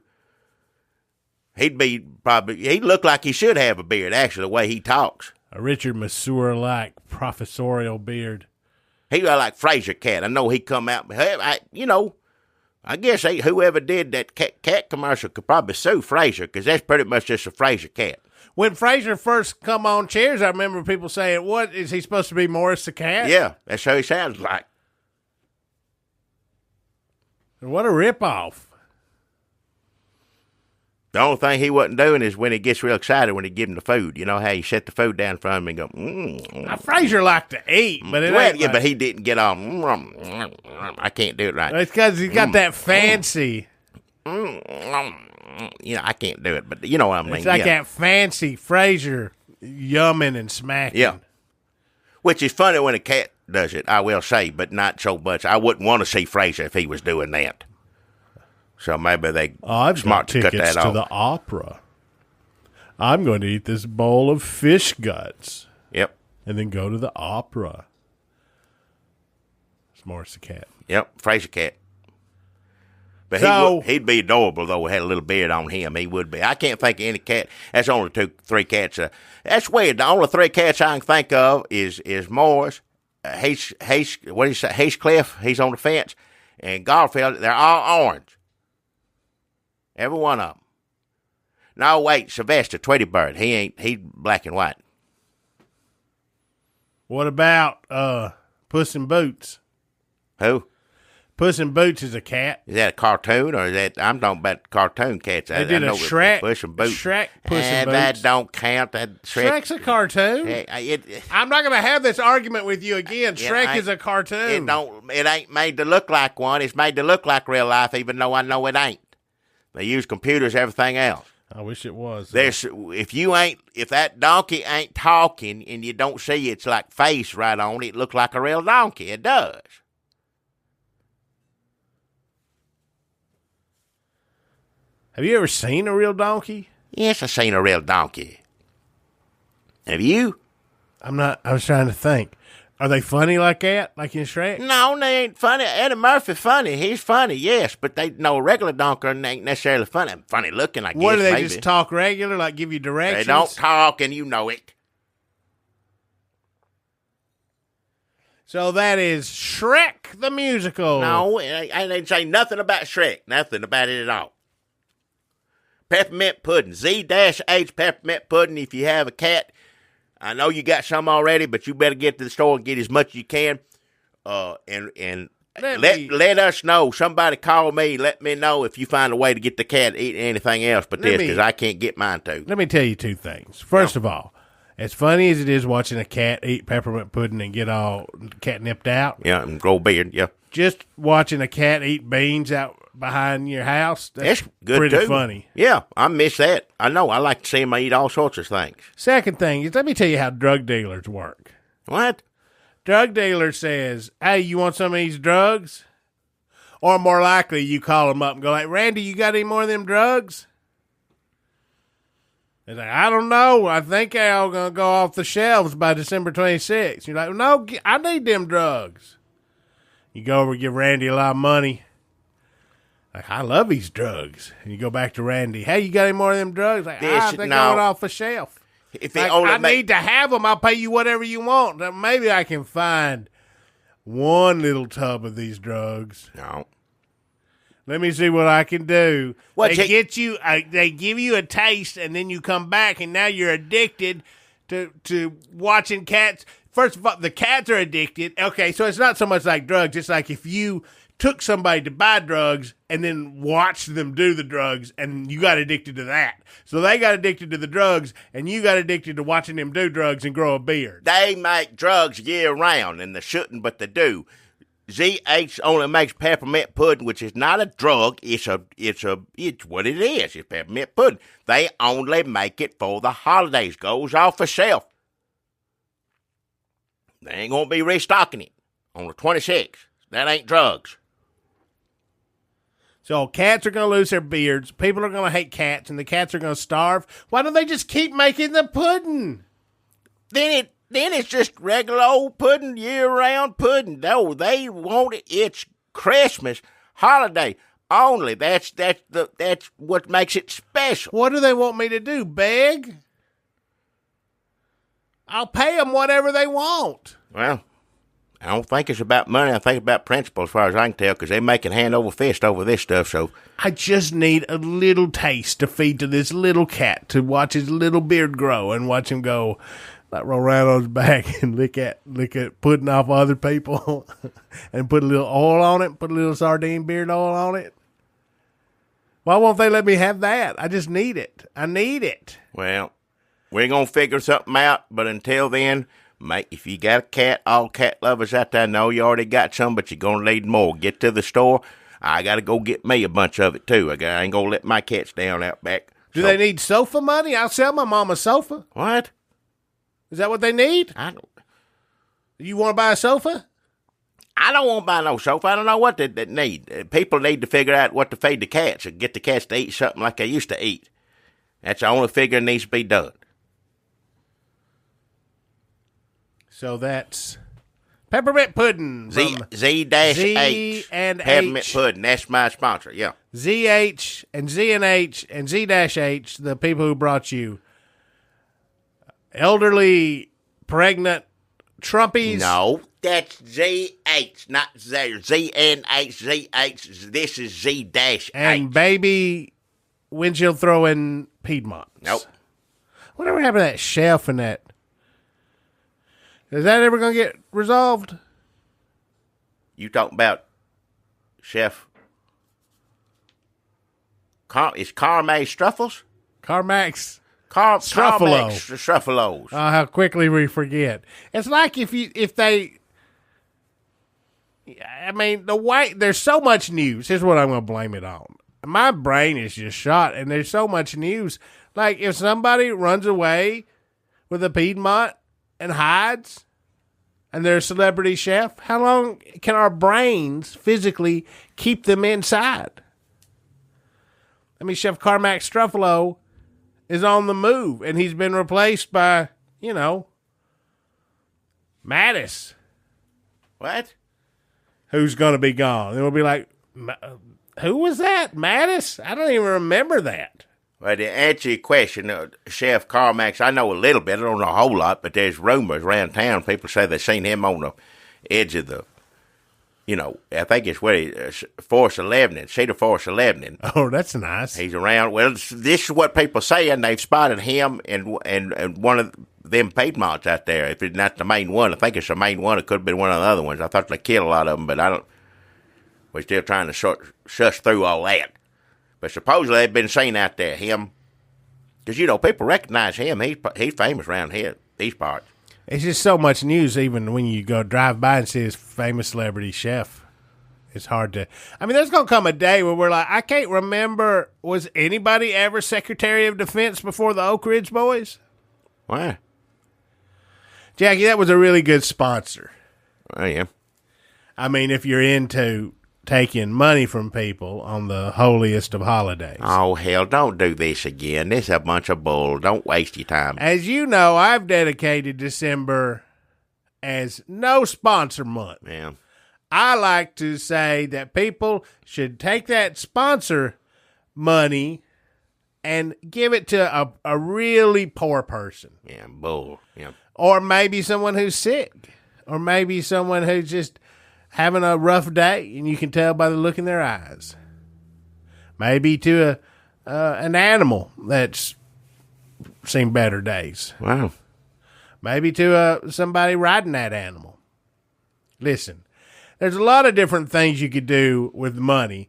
He'd look like he should have a beard, actually, the way he talks. A Richard Masur-like professorial beard. He got like Fraser Cat. I know he come out. I guess whoever did that cat commercial could probably sue Fraser because that's pretty much just a Fraser Cat. When Fraser first come on Cheers, I remember people saying, what, is he supposed to be Morris the Cat? Yeah, that's how he sounds like. What a ripoff. The only thing he wasn't doing is when he gets real excited when he give him the food. You know how you set the food down from him and go, Now, Fraser liked to eat, but but he didn't get on. I can't do it right. It's because he got that fancy. I can't do it, but you know what I mean. It's like that fancy Fraser yumming and smacking. Yeah. Which is funny when a cat does it, I will say, but not so much. I wouldn't want to see Fraser if he was doing that. So maybe I've smart got to cut tickets that to off. the opera. I'm going to eat this bowl of fish guts. Yep. And then go to the opera. It's Morris the Cat. Yep, Fraser Cat. But he'd be adorable, though, had a little beard on him. He would be. I can't think of any cat. That's only 3 cats. That's weird. The only 3 cats I can think of is Morris, Heathcliff, he's on the fence, and Garfield. They're all orange. Every one of them. No, wait, Sylvester, Tweety Bird. He's black and white. What about Puss in Boots? Who? Puss in Boots is a cat. Is that a cartoon or is that? I'm talking about cartoon cats. They did a Shrek. Puss in Boots. Shrek, Puss in Boots. That don't count. That Shrek's a cartoon. I'm not going to have this argument with you again. Shrek is a cartoon. It ain't made to look like one. It's made to look like real life, even though I know it ain't. They use computers, everything else. I wish it was. If that donkey ain't talking and you don't see its like face right on it, it look like a real donkey. It does. Have you ever seen a real donkey? Yes, I seen a real donkey. Have you? I was trying to think. Are they funny like that? Like in Shrek? No, they ain't funny. Eddie Murphy funny. He's funny, yes, but they no regular donkey ain't necessarily funny. Funny looking, I guess. What do they maybe. just talk regular, like give you directions? They don't talk, and you know it. So that is Shrek the musical. No, I didn't say nothing about Shrek. Nothing about it at all. Peppermint pudding. Z-H peppermint pudding. If you have a cat, I know you got some already, but you better get to the store and get as much as you can. And let us know. Somebody call me. Let me know if you find a way to get the cat eating anything else but this, because I can't get mine too. Let me tell you two things. First of all, as funny as it is watching a cat eat peppermint pudding and get all catnipped out. Yeah, and grow a beard, yeah. Just watching a cat eat beans out behind your house, that's good pretty too. funny. Yeah, I miss that. I know. I like to see them eat all sorts of things. Second thing is, let me tell you how drug dealers work. What? Drug dealer says, hey, you want some of these drugs? Or more likely, you call them up and go like, Randy, you got any more of them drugs? They're like, I don't know. I think they're all going to go off the shelves by December 26th. You're like, no, I need them drugs. You go over and give Randy a lot of money. Like, I love these drugs. And you go back to Randy. Hey, you got any more of them drugs? Like, they're going off the shelf. If like, I need to have them. I'll pay you whatever you want. Now, maybe I can find one little tub of these drugs. No. Let me see what I can do. What, they get you. They give you a taste, and then you come back, and now you're addicted to watching cats. First of all, the cats are addicted. Okay, so it's not so much like drugs. It's like if you took somebody to buy drugs and then watched them do the drugs, and you got addicted to that. So they got addicted to the drugs, and you got addicted to watching them do drugs and grow a beard. They make drugs year round, and they shouldn't, but they do. ZH only makes peppermint pudding, which is not a drug. It's what it is. It's peppermint pudding. They only make it for the holidays. Goes off the shelf. They ain't gonna be restocking it on the 26th. That ain't drugs. So cats are going to lose their beards. People are going to hate cats, and the cats are going to starve. Why don't they just keep making the pudding? Then it's just regular old pudding, year-round pudding. No, they want it. It's Christmas, holiday only. That's what makes it special. What do they want me to do, beg? I'll pay them whatever they want. Well, I don't think it's about money. I think it's about principle, as far as I can tell, because they're making hand over fist over this stuff. So I just need a little taste to feed to this little cat, to watch his little beard grow and watch him go, like roll around on his back and lick at pudding off other people and put a little oil on it, put a little sardine beard oil on it. Why won't they let me have that? I just need it. I need it. Well, we're going to figure something out, but until then, mate, if you got a cat, all cat lovers out there know you already got some, but you're going to need more. Get to the store. I got to go get me a bunch of it, too. I ain't going to let my cats down out back. Do they need sofa money? I'll sell my mom a sofa. What? Is that what they need? I don't. You want to buy a sofa? I don't want to buy no sofa. I don't know what they need. People need to figure out what to feed the cats and get the cats to eat something like they used to eat. That's the only figure that needs to be done. So that's peppermint pudding. Z-H and peppermint H. pudding. That's my sponsor, yeah. ZH and Z and H and Z-H, the people who brought you elderly, pregnant Trumpies. No, that's ZH, not Z. Z-N-H, Z-H. This is Z-H. And baby windshield throwing Piedmonts. Nope. Whatever happened to that chef and that? Is that ever going to get resolved? You talking about Chef is Carmack Struffles? Carmack's Struffalo. Struffalos. Oh, how quickly we forget. It's like if they, I mean, the way, there's so much news. Here's what I'm going to blame it on. My brain is just shot, and there's so much news. Like, if somebody runs away with a Piedmont and hides, and they're a celebrity chef, how long can our brains physically keep them inside? I mean, Chef Carmack Struffalo is on the move, and he's been replaced by, Mattis. What? Who's going to be gone? And we'll be like, who was that? Mattis? I don't even remember that. Well, to answer your question, Chef Carmack's, I know a little bit. I don't know a whole lot, but there's rumors around town. People say they've seen him on the edge of the, I think it's where Force 11, Cedar Force 11. Oh, that's nice. He's around. Well, this is what people say, and they've spotted him and one of them Piedmonts out there. If it's not the main one, I think it's the main one. It could have been one of the other ones. I thought they killed a lot of them, but I don't. We're still trying to shush through all that. But supposedly they've been seen out there, him. Because, people recognize him. He's famous around here, these parts. It's just so much news, even when you go drive by and see this famous celebrity chef. It's hard to... I mean, there's going to come a day where we're like, I can't remember, was anybody ever Secretary of Defense before the Oak Ridge Boys? Why? Jackie, that was a really good sponsor. Oh, yeah. I mean, if you're into taking money from people on the holiest of holidays. Oh, hell, don't do this again. This is a bunch of bull. Don't waste your time. As you know, I've dedicated December as no sponsor month. Yeah. I like to say that people should take that sponsor money and give it to a really poor person. Yeah, bull. Yeah. Or maybe someone who's sick. Or maybe someone who's just having a rough day, and you can tell by the look in their eyes. Maybe to an animal that's seen better days. Wow. Maybe to somebody riding that animal. Listen, there's a lot of different things you could do with money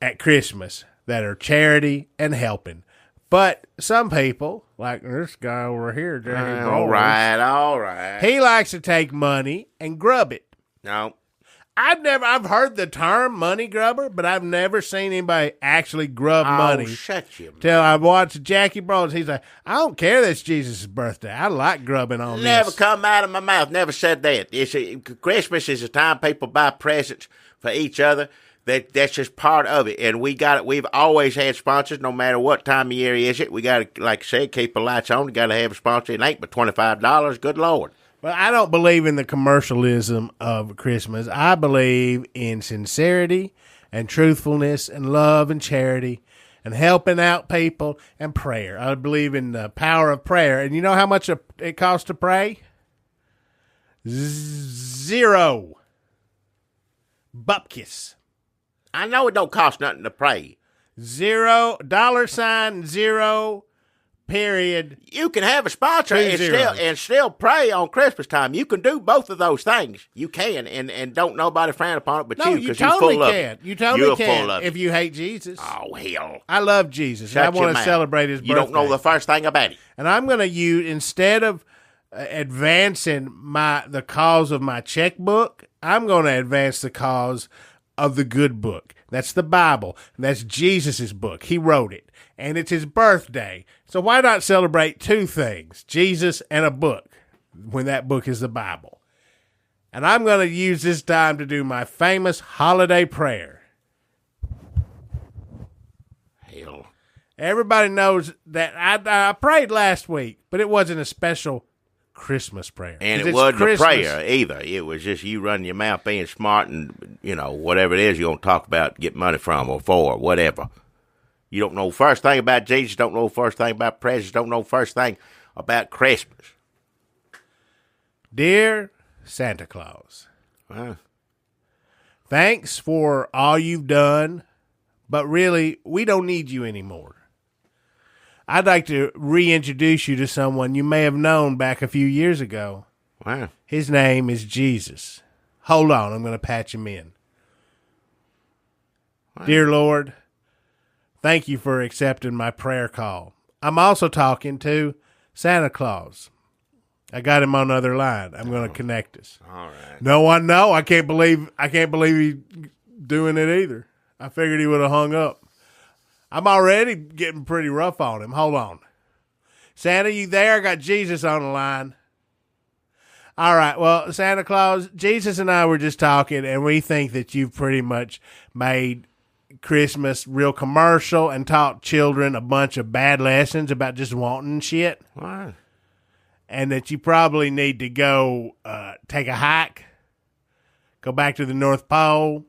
at Christmas that are charity and helping. But some people, like this guy over here, Jerry all right. he likes to take money and grub it. No. I've heard the term money grubber, but I've never seen anybody actually grub money. Shut you. Till I watched Jackie Brawls. He's like, I don't care that's Jesus' birthday. I like grubbing on Never this. come out of my mouth. Never said that. Christmas is a time people buy presents for each other. That's just part of it. And we've always had sponsors, no matter what time of year is it. We got to, like I said, keep the lights on. We got to have a sponsor. It ain't but $25. Good Lord. Well, I don't believe in the commercialism of Christmas. I believe in sincerity and truthfulness and love and charity and helping out people and prayer. I believe in the power of prayer. And you know how much it costs to pray? $0. Bupkis. I know it don't cost nothing to pray. $0, period. You can have a sponsor and still pray on Christmas time. You can do both of those things. You can, and don't nobody frown upon it but no, you, because you're full of it. You totally You're can full of if it. you hate Jesus. Oh, hell. I love Jesus. Shut I want your to mouth. celebrate his birthday. You don't know the first thing about it. And I'm going to use, instead of advancing the cause of my checkbook, I'm going to advance the cause of the good book. That's the Bible. That's Jesus' book. He wrote it. And it's his birthday. So why not celebrate two things, Jesus and a book, when that book is the Bible? And I'm going to use this time to do my famous holiday prayer. Hell. Everybody knows that I prayed last week, but it wasn't a special Christmas prayer. And it wasn't a prayer either. It was just you running your mouth, being smart, and, whatever it is you're going to talk about, get money from or for, whatever. You don't know the first thing about Jesus, don't know the first thing about presents, don't know the first thing about Christmas. Dear Santa Claus, thanks for all you've done, but really, we don't need you anymore. I'd like to reintroduce you to someone you may have known back a few years ago. Wow. His name is Jesus. Hold on, I'm going to patch him in. Wow. Dear Lord, thank you for accepting my prayer call. I'm also talking to Santa Claus. I got him on the other line. I'm going to connect us. All right. No, I know. I can't believe he's doing it either. I figured he would have hung up. I'm already getting pretty rough on him. Hold on. Santa, you there? I got Jesus on the line. All right. Well, Santa Claus, Jesus and I were just talking, and we think that you've pretty much made Christmas real commercial and taught children a bunch of bad lessons about just wanting shit. What? And that you probably need to go take a hike, go back to the North Pole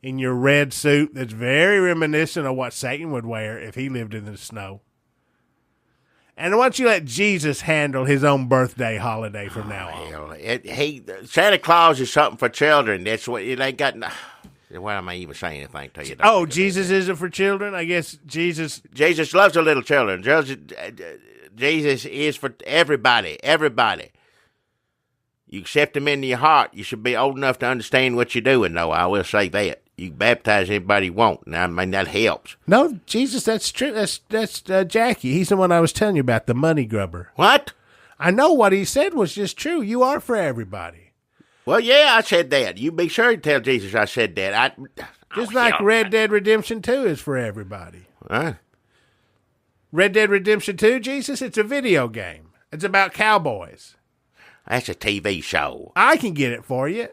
in your red suit that's very reminiscent of what Satan would wear if he lived in the snow. And why don't you let Jesus handle his own birthday holiday from now on? Santa Claus is something for children. That's what it ain't got. Why am I even saying anything to you? Oh, Jesus isn't for children? I guess Jesus loves the little children. Jesus is for everybody. Everybody. You accept him into your heart. You should be old enough to understand what you're doing, though. I will say that. You can baptize anybody you want. And I mean, that helps. No, Jesus, that's true. That's Jackie. He's the one I was telling you about, the money grubber. What? I know what he said was just true. You are for everybody. Well, yeah, I said that. You be sure to tell Jesus I said that. Just like Red Dead Redemption 2 is for everybody. Huh? Red Dead Redemption 2, Jesus, it's a video game. It's about cowboys. That's a TV show. I can get it for you.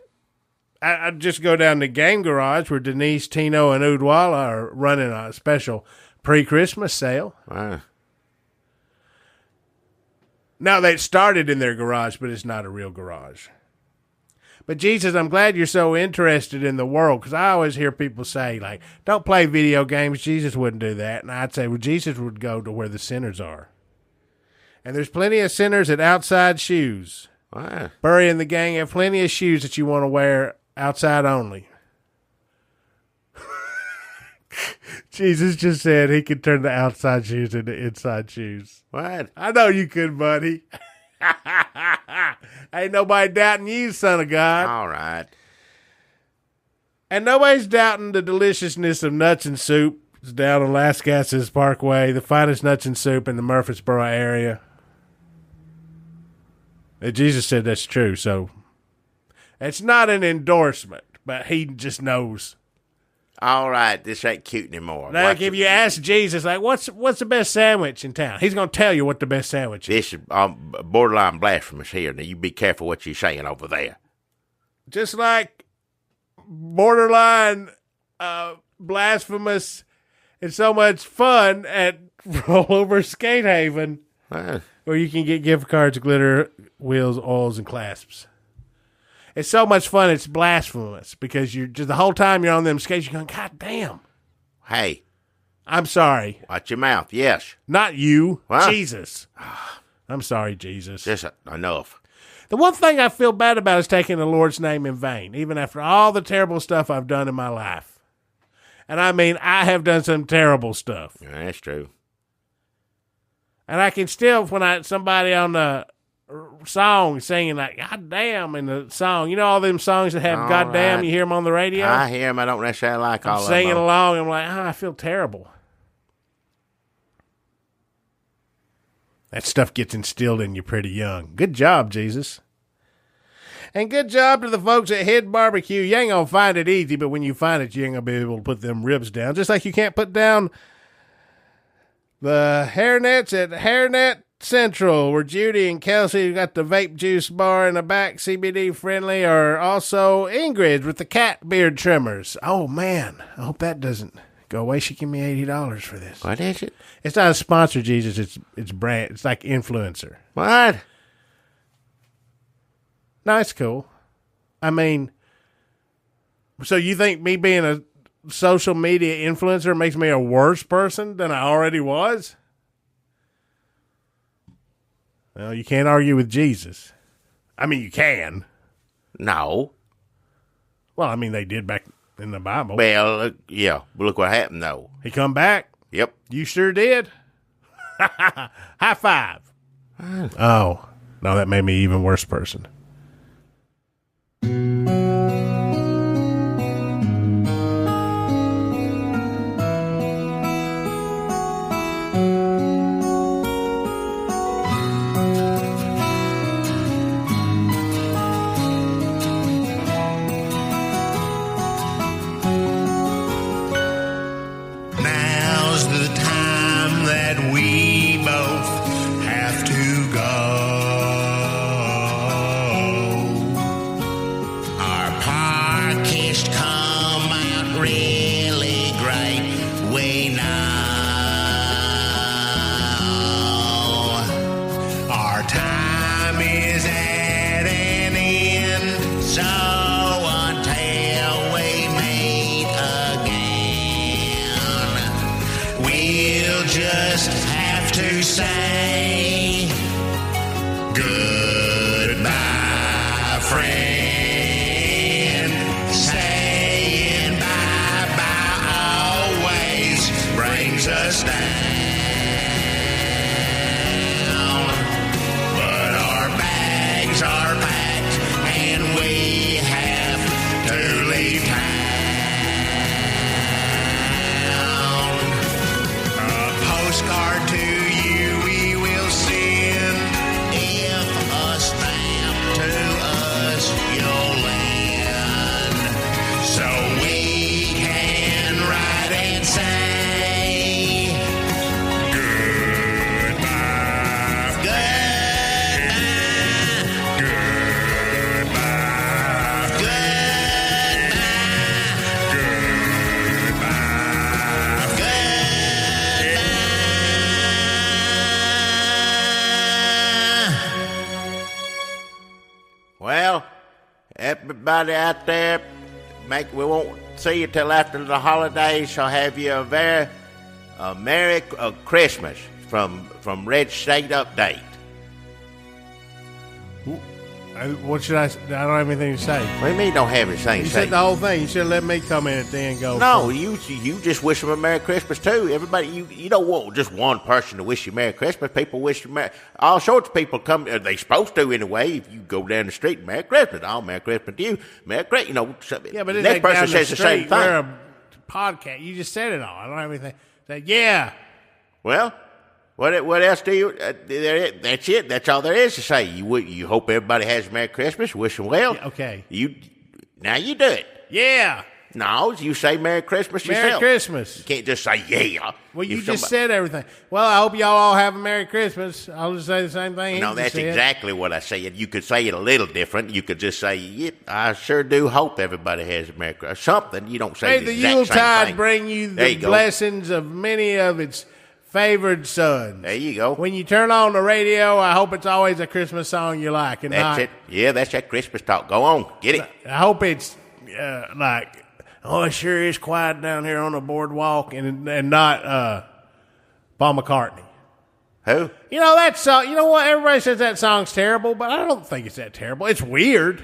I just go down to Game Garage where Denise, Tino, and Udwala are running a special pre-Christmas sale. Now, they started in their garage, but it's not a real garage. But, Jesus, I'm glad you're so interested in the world, because I always hear people say, like, don't play video games. Jesus wouldn't do that. And I'd say, well, Jesus would go to where the sinners are. And there's plenty of sinners at Outside Shoes. Wow. Burry and the gang have plenty of shoes that you want to wear outside only. Jesus just said he could turn the outside shoes into inside shoes. What? I know you could, buddy. Ain't nobody doubting you, son of God. All right. And nobody's doubting the deliciousness of nuts and soup. It's down on Lascassas Parkway, the finest nuts and soup in the Murfreesboro area. And Jesus said that's true, so it's not an endorsement, but he just knows. All right, this ain't cute anymore. Like if you ask Jesus, like, what's the best sandwich in town? He's going to tell you what the best sandwich is. This is borderline blasphemous here. Now, you be careful what you're saying over there. Just like borderline blasphemous and so much fun at Rollover Skate Haven, where you can get gift cards, glitter, wheels, oils, and clasps. It's so much fun, it's blasphemous, because you're just the whole time you're on them skates, you're going, God damn. Hey. I'm sorry. Watch your mouth, yes. Not you, what? Jesus. I'm sorry, Jesus. Just enough. The one thing I feel bad about is taking the Lord's name in vain, even after all the terrible stuff I've done in my life. And I mean, I have done some terrible stuff. Yeah, that's true. And I can still, when somebody on the song singing like God damn in the song, you know all them songs that have all God damn, right. You hear them on the radio? I hear them. I don't necessarily like all of them. Singing along, I'm like, I feel terrible. That stuff gets instilled in you pretty young. Good job, Jesus. And good job to the folks at Head Barbecue. You ain't gonna find it easy, but when you find it, you ain't gonna be able to put them ribs down. Just like you can't put down the hairnets at Hairnet Central, where Judy and Kelsey got the vape juice bar in the back, CBD friendly, or also Ingrid's with the cat beard trimmers. Oh man, I hope that doesn't go away. She gave me $80 for this. What is it? It's not a sponsor, Jesus. It's brand. It's like influencer. What? No, it's cool. I mean, so you think me being a social media influencer makes me a worse person than I already was? Well, you can't argue with Jesus. I mean, you can. No. Well, I mean, they did back in the Bible. Well, yeah. But look what happened, though. He come back? Yep. You sure did? High five. Oh. No, that made me an even worse person. just have to say goodbye, friend. Saying bye-bye always brings us down. But our bags are packed and we have to leave town. Postcard to you we will send if a stamp to us you'll lend, so we can write and say goodbye, goodbye, goodbye, Well, everybody out there, we won't see you till after the holidays. So have you a very Merry Christmas from Red State Update. What should I don't have anything to say. What do you mean you don't have anything to say? You said the whole thing. You should have let me come in at the end and go. No, you just wish them a Merry Christmas too. Everybody, you don't want just one person to wish you Merry Christmas. People wish you all sorts of people come. They supposed to anyway. If you go down the street, Merry Christmas. Oh, Merry Christmas to you. Merry Christmas. You know. Yeah, but the next person says the same thing. We're a podcast. You just said it all. I don't have anything. Say yeah. Well. What else do you? That's it. That's all there is to say. You hope everybody has a Merry Christmas. Wish them well. Yeah, okay. Now you do it. Yeah. No, you say Merry Christmas yourself. Merry Christmas. You can't just say yeah. Well, you just said everything. Well, I hope y'all all have a Merry Christmas. I'll just say the same thing. No, that's exactly what I said. You could say it a little different. You could just say, yep, I sure do hope everybody has a Merry Christmas. Something. You don't say the exact same thing. May the Yuletide bring you the blessings of many of its favored sons. There you go. When you turn on the radio, I hope it's always a Christmas song you like. And that's it. Yeah, that's that Christmas talk. Go on. Get it. I hope it's like, oh, it sure is quiet down here on the boardwalk, and not Paul McCartney. Who? You know, that song, you know what? Everybody says that song's terrible, but I don't think it's that terrible. It's weird.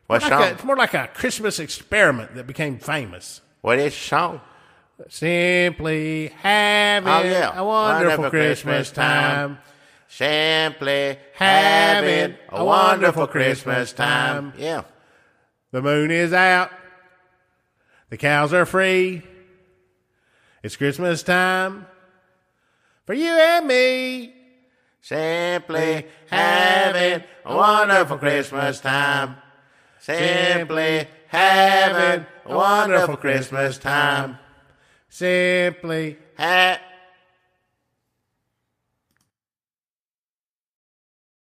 What song? It's more like a Christmas experiment that became famous. What is the song? Simply having a wonderful Christmas time. Simply having a wonderful Christmas time. Yeah. The moon is out. The cows are free. It's Christmas time for you and me. Simply having a wonderful Christmas time. Simply having a wonderful Christmas time. Simply